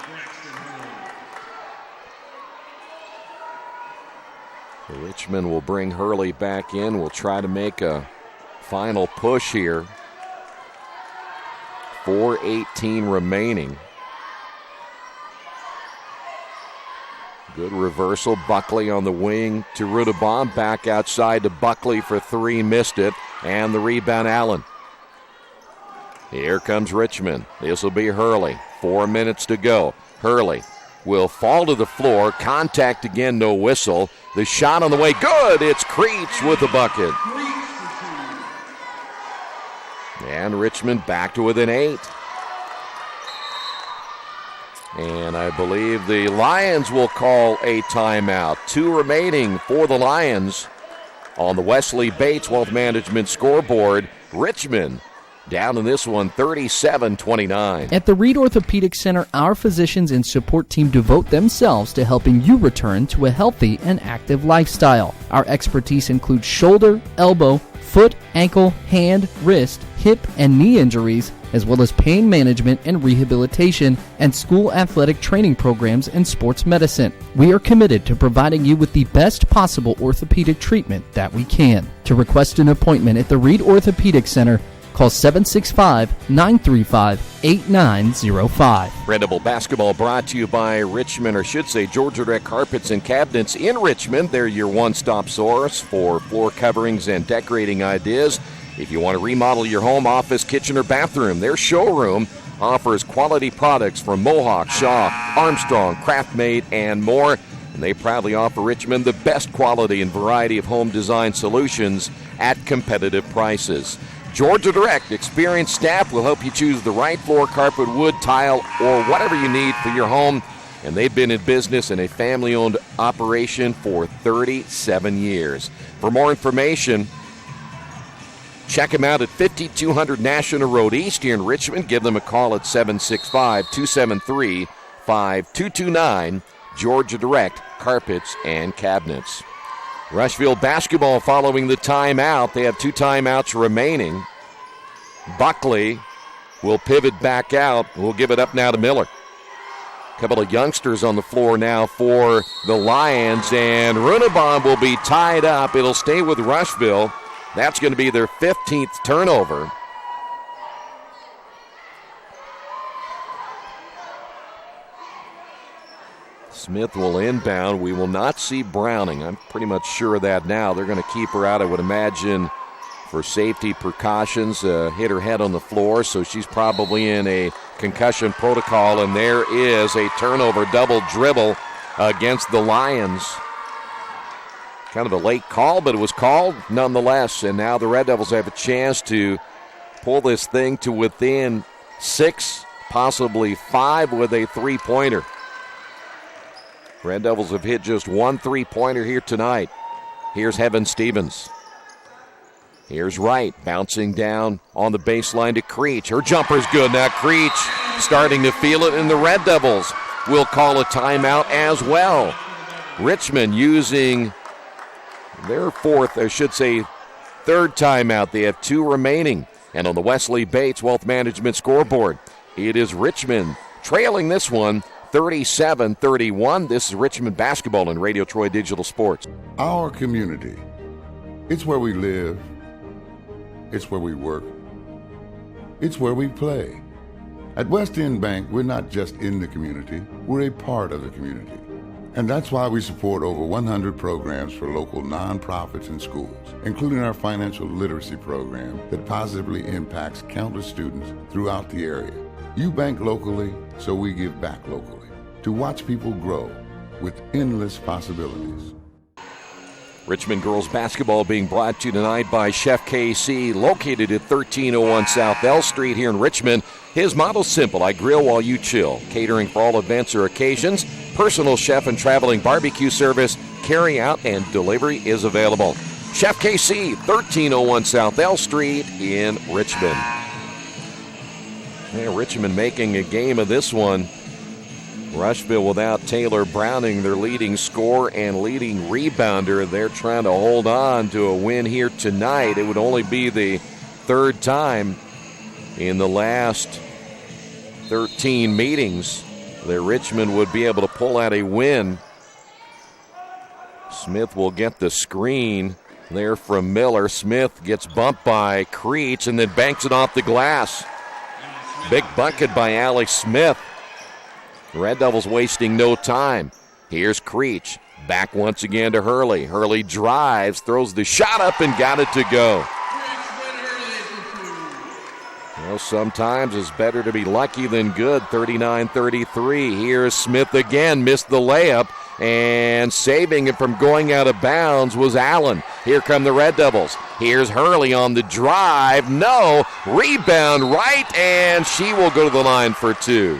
Richmond will bring Hurley back in. We'll try to make a final push here. 4:18 remaining. Good reversal. Buckley on the wing to Runebaum. Back outside to Buckley for 3. Missed it. And the rebound, Allen. Here comes Richmond. This will be Hurley. 4 minutes to go. Hurley will fall to the floor. Contact again, no whistle. The shot on the way, good. It's Creech with the bucket. And Richmond back to within 8. And I believe the Lions will call a timeout. 2 remaining for the Lions on the Wesley Bates Wealth Management scoreboard. Richmond down in this one, 37-29. At the Reed Orthopedic Center, our physicians and support team devote themselves to helping you return to a healthy and active lifestyle. Our expertise includes shoulder, elbow, foot, ankle, hand, wrist, hip, and knee injuries, as well as pain management and rehabilitation, and school athletic training programs and sports medicine. We are committed to providing you with the best possible orthopedic treatment that we can. To request an appointment at the Reed Orthopedic Center, call 765-935-8905. Red Devil basketball brought to you by Richmond, or should say Georgia Direct Carpets and Cabinets in Richmond. They're your one-stop source for floor coverings and decorating ideas. If you want to remodel your home, office, kitchen, or bathroom, their showroom offers quality products from Mohawk, Shaw, Armstrong, Craftmate, and more. And they proudly offer Richmond the best quality and variety of home design solutions at competitive prices. Georgia Direct, experienced staff will help you choose the right floor, carpet, wood, tile, or whatever you need for your home. And they've been in business in a family-owned operation for 37 years. For more information, check them out at 5200 National Road East here in Richmond. Give them a call at 765-273-5229. Georgia Direct, carpets and cabinets. Rushville basketball following the timeout. They have 2 timeouts remaining. Buckley will pivot back out. We'll give it up now to Miller. A couple of youngsters on the floor now for the Lions, and Runebaum will be tied up. It'll stay with Rushville. That's going to be their 15th turnover. Smith will inbound. We will not see Browning. I'm pretty much sure of that now. They're going to keep her out, I would imagine, for safety precautions. Hit her head on the floor, so she's probably in a concussion protocol, and there is a turnover, double dribble against the Lions. Kind of a late call, but it was called nonetheless, and now the Red Devils have a chance to pull this thing to within 6, possibly 5 with a three-pointer. Red Devils have hit just 1 3-pointer here tonight. Here's Heaven Stevens. Here's Wright bouncing down on the baseline to Creech. Her jumper's good. Now Creech starting to feel it, and the Red Devils will call a timeout as well. Richmond using their 4th, I should say 3rd timeout. They have 2 remaining. And on the Wesley Bates Wealth Management scoreboard, it is Richmond trailing this one 37-31. This is Richmond basketball and Radio Troy Digital Sports. Our community. It's where we live. It's where we work. It's where we play. At West End Bank, we're not just in the community, we're a part of the community. And that's why we support over 100 programs for local nonprofits and schools, including our financial literacy program that positively impacts countless students throughout the area. You bank locally, so we give back locally to watch people grow with endless possibilities. Richmond girls basketball being brought to you tonight by Chef KC, located at 1301 South L Street here in Richmond. His model's simple: I grill while you chill. Catering for all events or occasions. Personal chef and traveling barbecue service. Carry out and delivery is available. Chef KC, 1301 South L Street in Richmond. Yeah, Richmond making a game of this one. Rushville without Taylor Browning, their leading scorer and leading rebounder. They're trying to hold on to a win here tonight. It would only be the 3rd time in the last 13 meetings that Richmond would be able to pull out a win. Smith will get the screen there from Miller. Smith gets bumped by Creech and then banks it off the glass. Big bucket by Alex Smith. Red Devils wasting no time. Here's Creech. Back once again to Hurley. Hurley drives, throws the shot up, and got it to go. Well, sometimes it's better to be lucky than good. 39-33. Here's Smith again. Missed the layup, and saving it from going out of bounds was Allen. Here come the Red Devils. Here's Hurley on the drive. No. Rebound right, and she will go to the line for 2.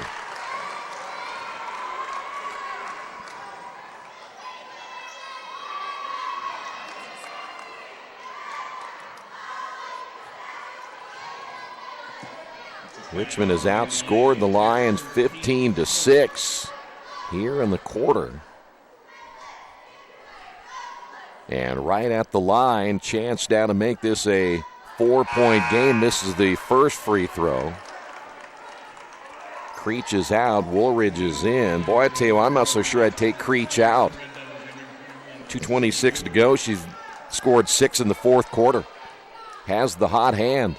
Richmond has outscored the Lions 15-6 here in the quarter. And right at the line, chance now to make this a 4-point game. Misses the first free throw. Creech is out. Woolridge is in. Boy, I tell you, I'm not so sure I'd take Creech out. 2:26 to go. She's scored 6 in the 4th quarter. Has the hot hand.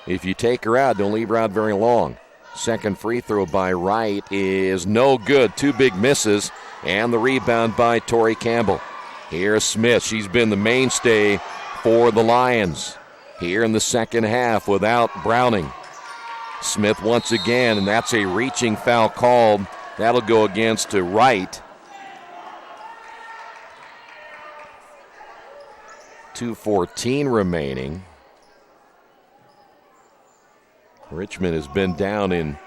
If you take her out, don't leave her out very long. Second free throw by Wright is no good. 2 big misses, and the rebound by Tori Campbell. Here's Smith. She's been the mainstay for the Lions here in the second half without Browning. Smith once again, and that's a reaching foul called. That'll go against Wright. 2:14 remaining. Richmond has been down in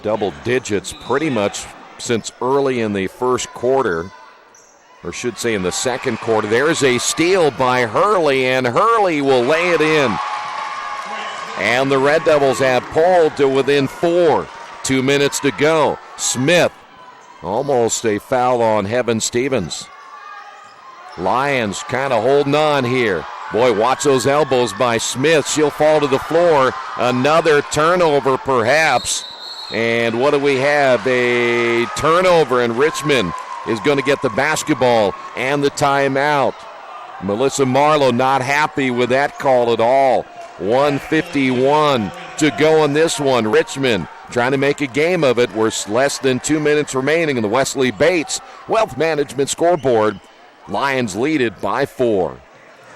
double digits pretty much since early in the first quarter, or should say in the second quarter. There's a steal by Hurley, and Hurley will lay it in. And the Red Devils have pulled to within 4. 2 minutes to go. Smith, almost a foul on Heaven Stevens. Lions kind of holding on here. Boy, watch those elbows by Smith. She'll fall to the floor. Another turnover perhaps. And what do we have? A turnover, and Richmond is going to get the basketball and the timeout. Melissa Marlowe not happy with that call at all. 1:51 to go on this one. Richmond trying to make a game of it. We're less than 2 minutes remaining in the Wesley Bates Wealth Management scoreboard. Lions lead it by 4.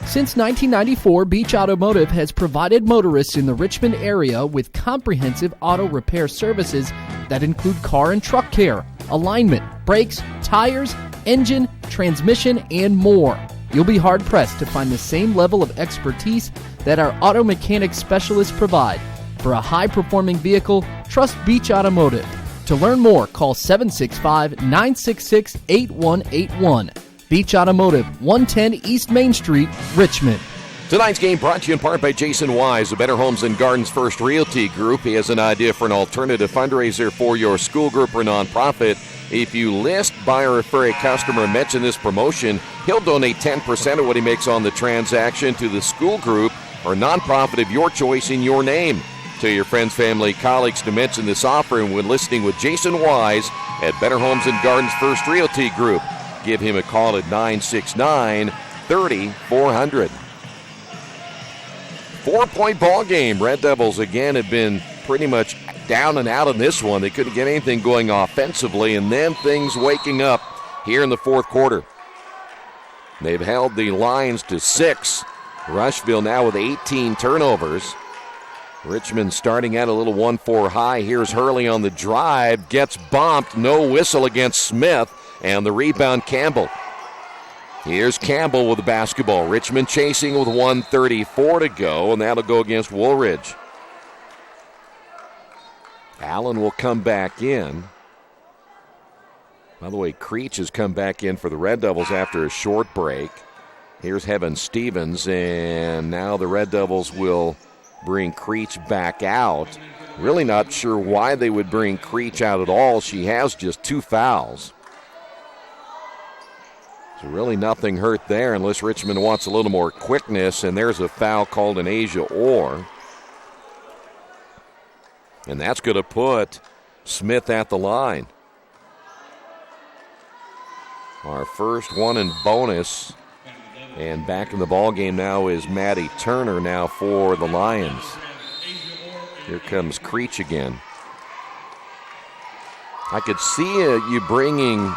Since 1994, Beach Automotive has provided motorists in the Richmond area with comprehensive auto repair services that include car and truck care, alignment, brakes, tires, engine, transmission, and more. You'll be hard-pressed to find the same level of expertise that our auto mechanic specialists provide. For a high-performing vehicle, trust Beach Automotive. To learn more, call 765-966-8181. Beach Automotive, 110 East Main Street, Richmond. Tonight's game brought to you in part by Jason Wise, the Better Homes and Gardens First Realty Group. He has an idea for an alternative fundraiser for your school group or nonprofit. If you list, buy, or refer a customer and mention this promotion, he'll donate 10% of what he makes on the transaction to the school group or nonprofit of your choice in your name. Tell your friends, family, colleagues to mention this offer when listening with Jason Wise at Better Homes and Gardens First Realty Group. Give him a call at 969-30-400. 4-point ball game. Red Devils again have been pretty much down and out in this one. They couldn't get anything going offensively, and then things waking up here in the fourth quarter. They've held the Lions to 6. Rushville now with 18 turnovers. Richmond starting at a little 1-4 high. Here's Hurley on the drive. Gets bumped. No whistle against Smith. And the rebound, Campbell. Here's Campbell with the basketball. Richmond chasing with 1:34 to go, and that'll go against Woolridge. Allen will come back in. By the way, Creech has come back in for the Red Devils after a short break. Here's Heaven Stevens, and now the Red Devils will bring Creech back out. Really not sure why they would bring Creech out at all. She has just 2 fouls. So really nothing hurt there unless Richmond wants a little more quickness, and there's a foul called an Asia Orr. And that's going to put Smith at the line. Our first one in bonus. And back in the ballgame now is Maddie Turner now for the Lions. Here comes Creech again. I could see you bringing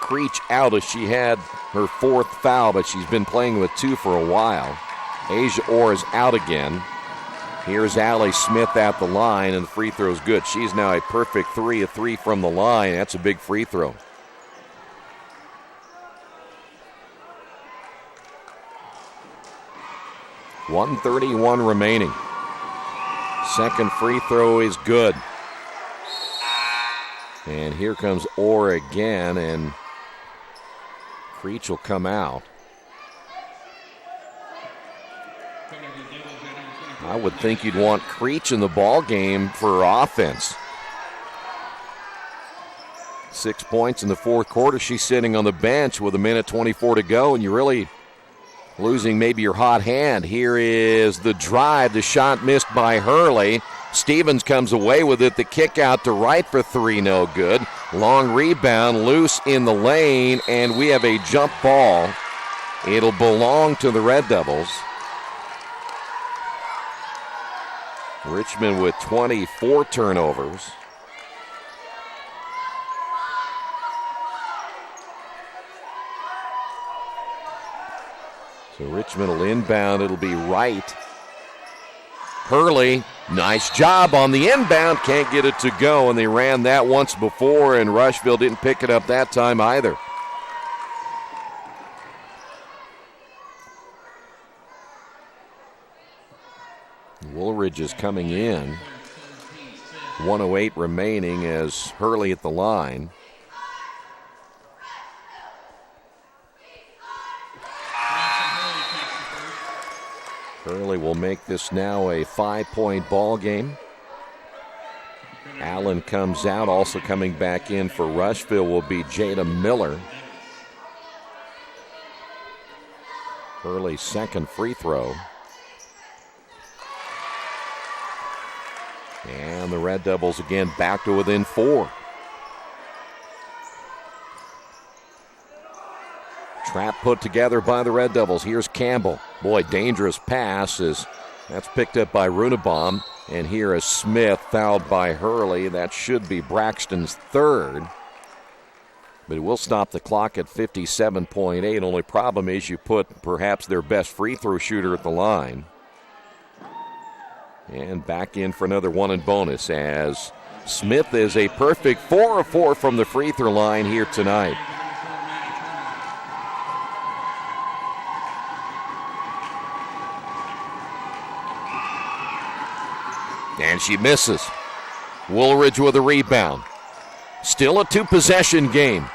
Creech out as she had her 4th foul, but she's been playing with 2 for a while. Asia Orr is out again. Here's Allie Smith at the line, and the free throw's good. She's now a perfect 3 of 3 from the line. That's a big free throw. .131 remaining. Second free throw is good. And here comes Orr again, and Creech will come out. I would think you'd want Creech in the ball game for offense. 6 points in the fourth quarter. She's sitting on the bench with 1:24 to go, and you're really losing maybe your hot hand. Here is the drive. The shot missed by Hurley. Stevens comes away with it. The kick out to right for 3, no good. Long rebound, loose in the lane, and we have a jump ball. It'll belong to the Red Devils. Richmond with 24 turnovers. So Richmond will inbound. It'll be right. Hurley, nice job on the inbound. Can't get it to go, and they ran that once before, and Rushville didn't pick it up that time either. Woolridge is coming in. 1:08 remaining as Hurley at the line. Hurley will make this now a 5-point ball game. Allen comes out. Also coming back in for Rushville will be Jada Miller. Hurley's second free throw. And the Red Devils again back to within 4. Trap put together by the Red Devils. Here's Campbell. Boy, dangerous pass that's picked up by Runebaum. And here is Smith fouled by Hurley. That should be Braxton's third. But it will stop the clock at 57.8. Only problem is you put perhaps their best free throw shooter at the line. And back in for another one and bonus as Smith is a perfect 4 of 4 from the free throw line here tonight. And she misses. Woolridge with a rebound. Still a 2-possession game.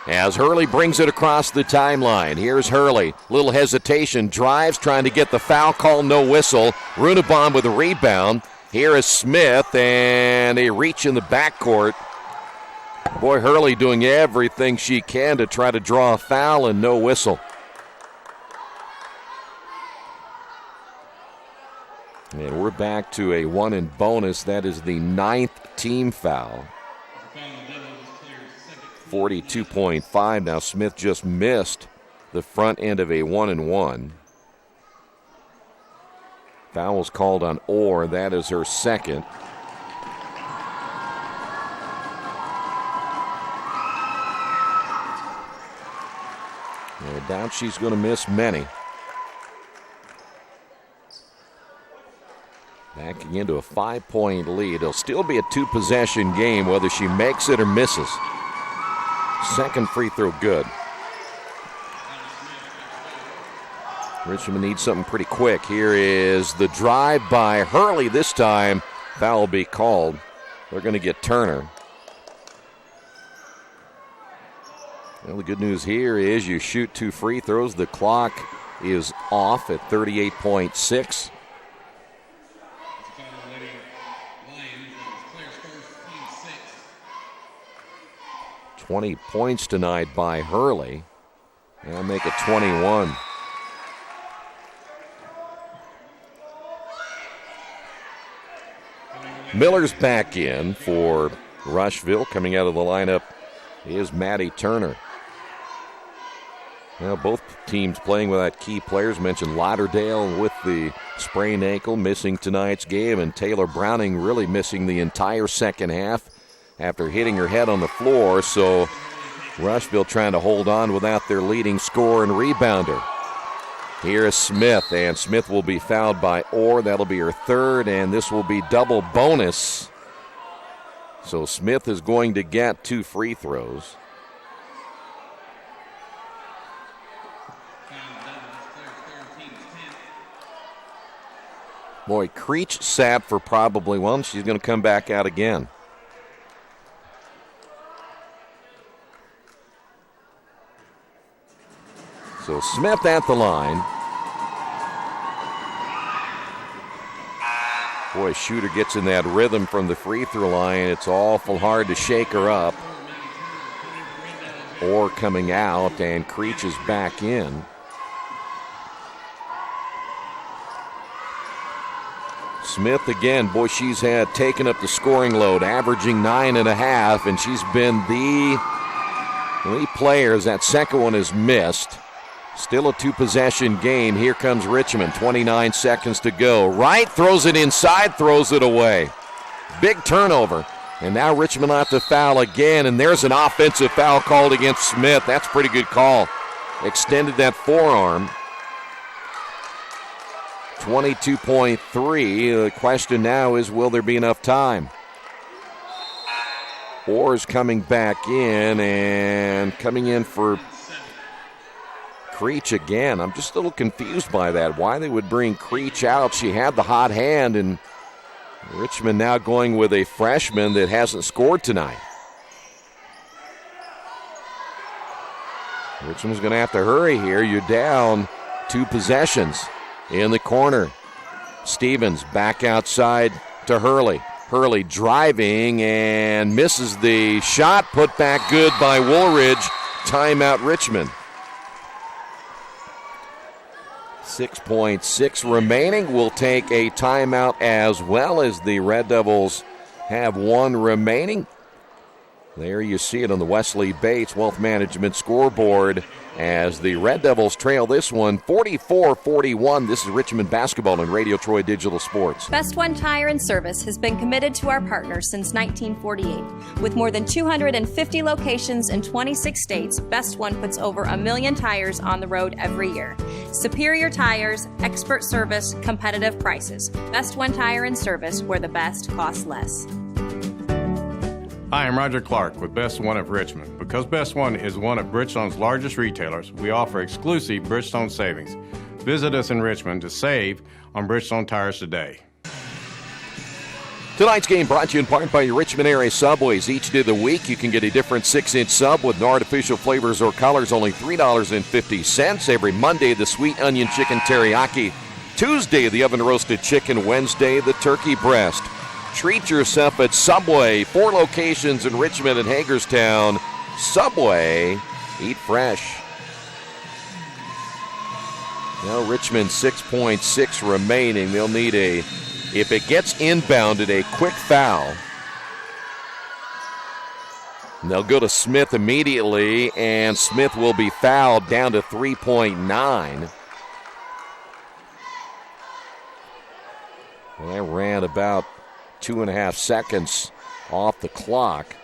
As Hurley brings it across the timeline. Here's Hurley. Little hesitation. Drives, trying to get the foul call. No whistle. Runebaum with a rebound. Here is Smith, and a reach in the backcourt. Boy, Hurley doing everything she can to try to draw a foul, and no whistle. And we're back to a 1 and bonus. That is the 9th team foul. 42.5. Now Smith just missed the front end of a 1 and 1. Foul was called on Orr. That is her second. I doubt she's going to miss many. Backing into a 5-point lead. It'll still be a 2-possession game whether she makes it or misses. Second free throw good. Richmond needs something pretty quick. Here is the drive by Hurley. This time, foul will be called. They're going to get Turner. Well, the good news here is you shoot 2 free throws. The clock is off at 38.6. 20 points tonight by Hurley. And make it 21. Miller's back in for Rushville. Coming out of the lineup is Maddie Turner. Now both teams playing without key players. Mentioned Lauderdale with the sprained ankle missing tonight's game, and Taylor Browning really missing the entire second half after hitting her head on the floor. So Rushville trying to hold on without their leading scorer and rebounder. Here is Smith, and Smith will be fouled by Orr. That'll be her third, and this will be double bonus. So Smith is going to get 2 free throws. Boy, Creech sat for probably one. She's going to come back out again. So Smith at the line. Boy, shooter gets in that rhythm from the free throw line. It's awful hard to shake her up. Orr coming out, and Creech is back in. Smith again, boy, she's had taken up the scoring load, averaging 9.5, and she's been the lead player. That second one is missed. Still a 2-possession game. Here comes Richmond. 29 seconds to go. Wright throws it inside, throws it away. Big turnover. And now Richmond will have to foul again, and there's an offensive foul called against Smith. That's a pretty good call. Extended that forearm. 22.3. The question now is, will there be enough time? Orr's coming back in, and coming in for Creech again. I'm just a little confused by that. Why they would bring Creech out. She had the hot hand, and Richmond now going with a freshman that hasn't scored tonight. Richmond's going to have to hurry here. You're down 2 possessions in the corner. Stevens back outside to Hurley. Hurley driving and misses the shot. Put back good by Woolridge. Timeout Richmond. 6.6 remaining. We'll take a timeout as well, as the Red Devils have 1 remaining. There you see it on the Wesley Bates Wealth Management scoreboard as the Red Devils trail this one 44-41. This is Richmond basketball on Radio Troy Digital Sports. Best One Tire and Service has been committed to our partners since 1948. With more than 250 locations in 26 states, Best One puts over 1 million tires on the road every year. Superior tires, expert service, competitive prices. Best One Tire and Service, where the best costs less. Hi, I'm Roger Clark with Best One of Richmond. Because Best One is one of Bridgestone's largest retailers, we offer exclusive Bridgestone savings. Visit us in Richmond to save on Bridgestone tires today. Tonight's game brought to you in part by your Richmond area Subways. Each day of the week, you can get a different 6-inch sub with no artificial flavors or colors, only $3.50. Every Monday, the sweet onion chicken teriyaki. Tuesday, the oven-roasted chicken. Wednesday, the turkey breast. Treat yourself at Subway. 4 locations in Richmond and Hagerstown. Subway, eat fresh. Now Richmond 6.6 remaining. They'll need if it gets inbounded, a quick foul. And they'll go to Smith immediately, and Smith will be fouled down to 3.9. Well, that ran about 2.5 seconds off the clock.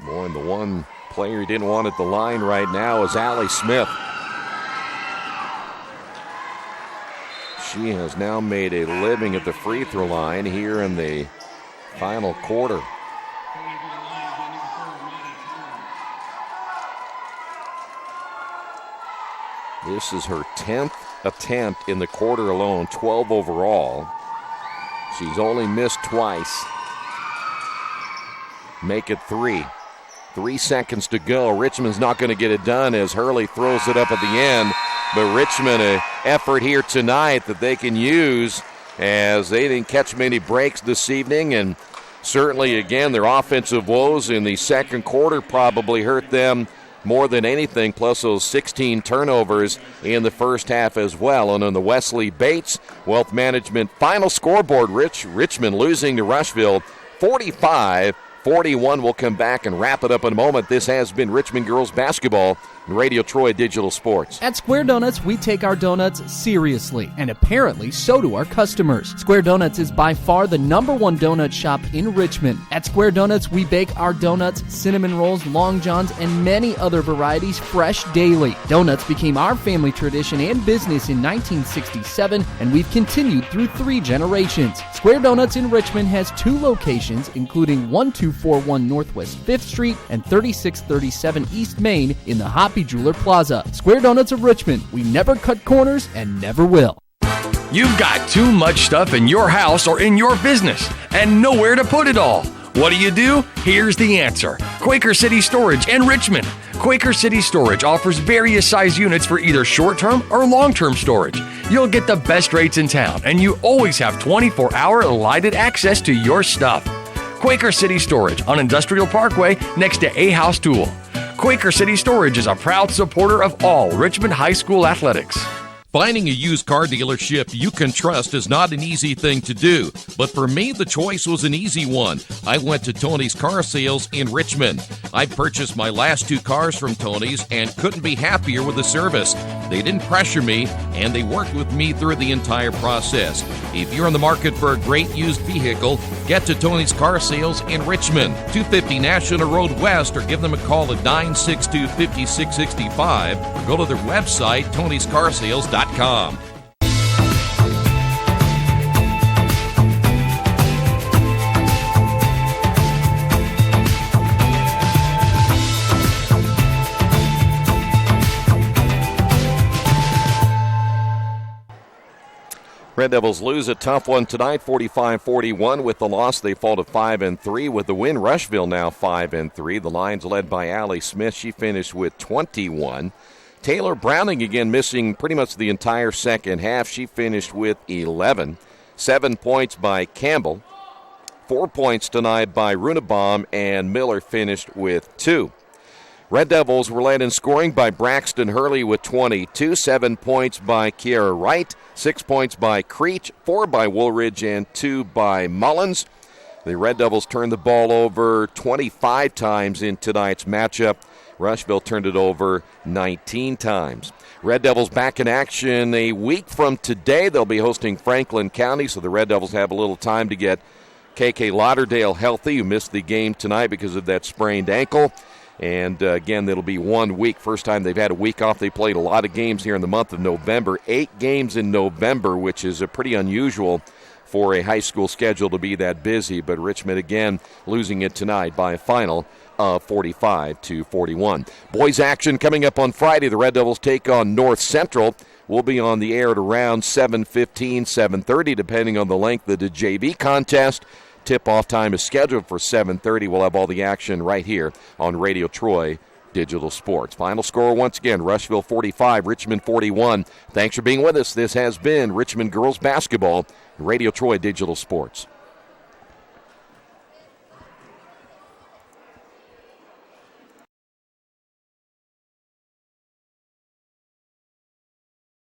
Boy, and the one player who didn't want at the line right now is Allie Smith. She has now made a living at the free throw line here in the final quarter. This is her 10th attempt in the quarter alone, 12 overall. She's only missed twice. Make it 3. 3 seconds to go. Richmond's not going to get it done as Hurley throws it up at the end. But Richmond, an effort here tonight that they can use, as they didn't catch many breaks this evening. And certainly, again, their offensive woes in the second quarter probably hurt them more than anything, plus those 16 turnovers in the first half as well. And on the Wesley Bates Wealth Management final scoreboard, Richmond losing to Rushville 45-41. We'll come back and wrap it up in a moment. This has been Richmond Girls Basketball and Radio Troy Digital Sports. At Square Donuts, we take our donuts seriously, and apparently so do our customers. Square Donuts is by far the #1 donut shop in Richmond. At Square Donuts, we bake our donuts, cinnamon rolls, long johns, and many other varieties fresh daily. Donuts became our family tradition and business in 1967, and we've continued through 3 generations. Square Donuts in Richmond has 2 locations, including 1241 Northwest 5th Street and 3637 East Main in the Hoppy Jeweler Plaza. Square Donuts of Richmond. We never cut corners and never will. You've got too much stuff in your house or in your business and nowhere to put it all. What do? Here's the answer. Quaker City Storage in Richmond. Quaker City Storage offers various size units for either short-term or long-term storage. You'll get the best rates in town, and you always have 24-hour lighted access to your stuff. Quaker City Storage on Industrial Parkway next to A House Tool. Quaker City Storage is a proud supporter of all Richmond High School athletics. Finding a used car dealership you can trust is not an easy thing to do, but for me, the choice was an easy one. I went to Tony's Car Sales in Richmond. I purchased my last 2 cars from Tony's and couldn't be happier with the service. They didn't pressure me, and they worked with me through the entire process. If you're in the market for a great used vehicle, get to Tony's Car Sales in Richmond, 250 National Road West, or give them a call at 962-5665, or go to their website, tonyscarsales.com. Red Devils lose a tough one tonight, 45-41. With the loss, they fall to 5-3. With the win, Rushville now 5-3. The Lions led by Allie Smith. She finished with 21. Taylor Browning again missing pretty much the entire second half. She finished with 11. 7 points by Campbell. 4 points tonight by Runebaum, and Miller finished with 2. Red Devils were led in scoring by Braxton Hurley with 22, 7 points by Kiera Wright, 6 points by Creech, 4 by Woolridge, and 2 by Mullins. The Red Devils turned the ball over 25 times in tonight's matchup. Rushville turned it over 19 times. Red Devils back in action a week from today. They'll be hosting Franklin County, so the Red Devils have a little time to get KK Lauderdale healthy, who missed the game tonight because of that sprained ankle. And again, it'll be 1 week. First time they've had a week off. They played a lot of games here in the month of November. 8 games in November, which is pretty unusual for a high school schedule to be that busy. But Richmond, again, losing it tonight by a final of 45-41. Boys action coming up on Friday. The Red Devils take on North Central. We'll be on the air at around 7:15, 7:30, depending on the length of the JV contest. Tip-off time is scheduled for 7:30. We'll have all the action right here on Radio Troy Digital Sports. Final score once again, Rushville 45, Richmond 41. Thanks for being with us. This has been Richmond Girls Basketball, Radio Troy Digital Sports.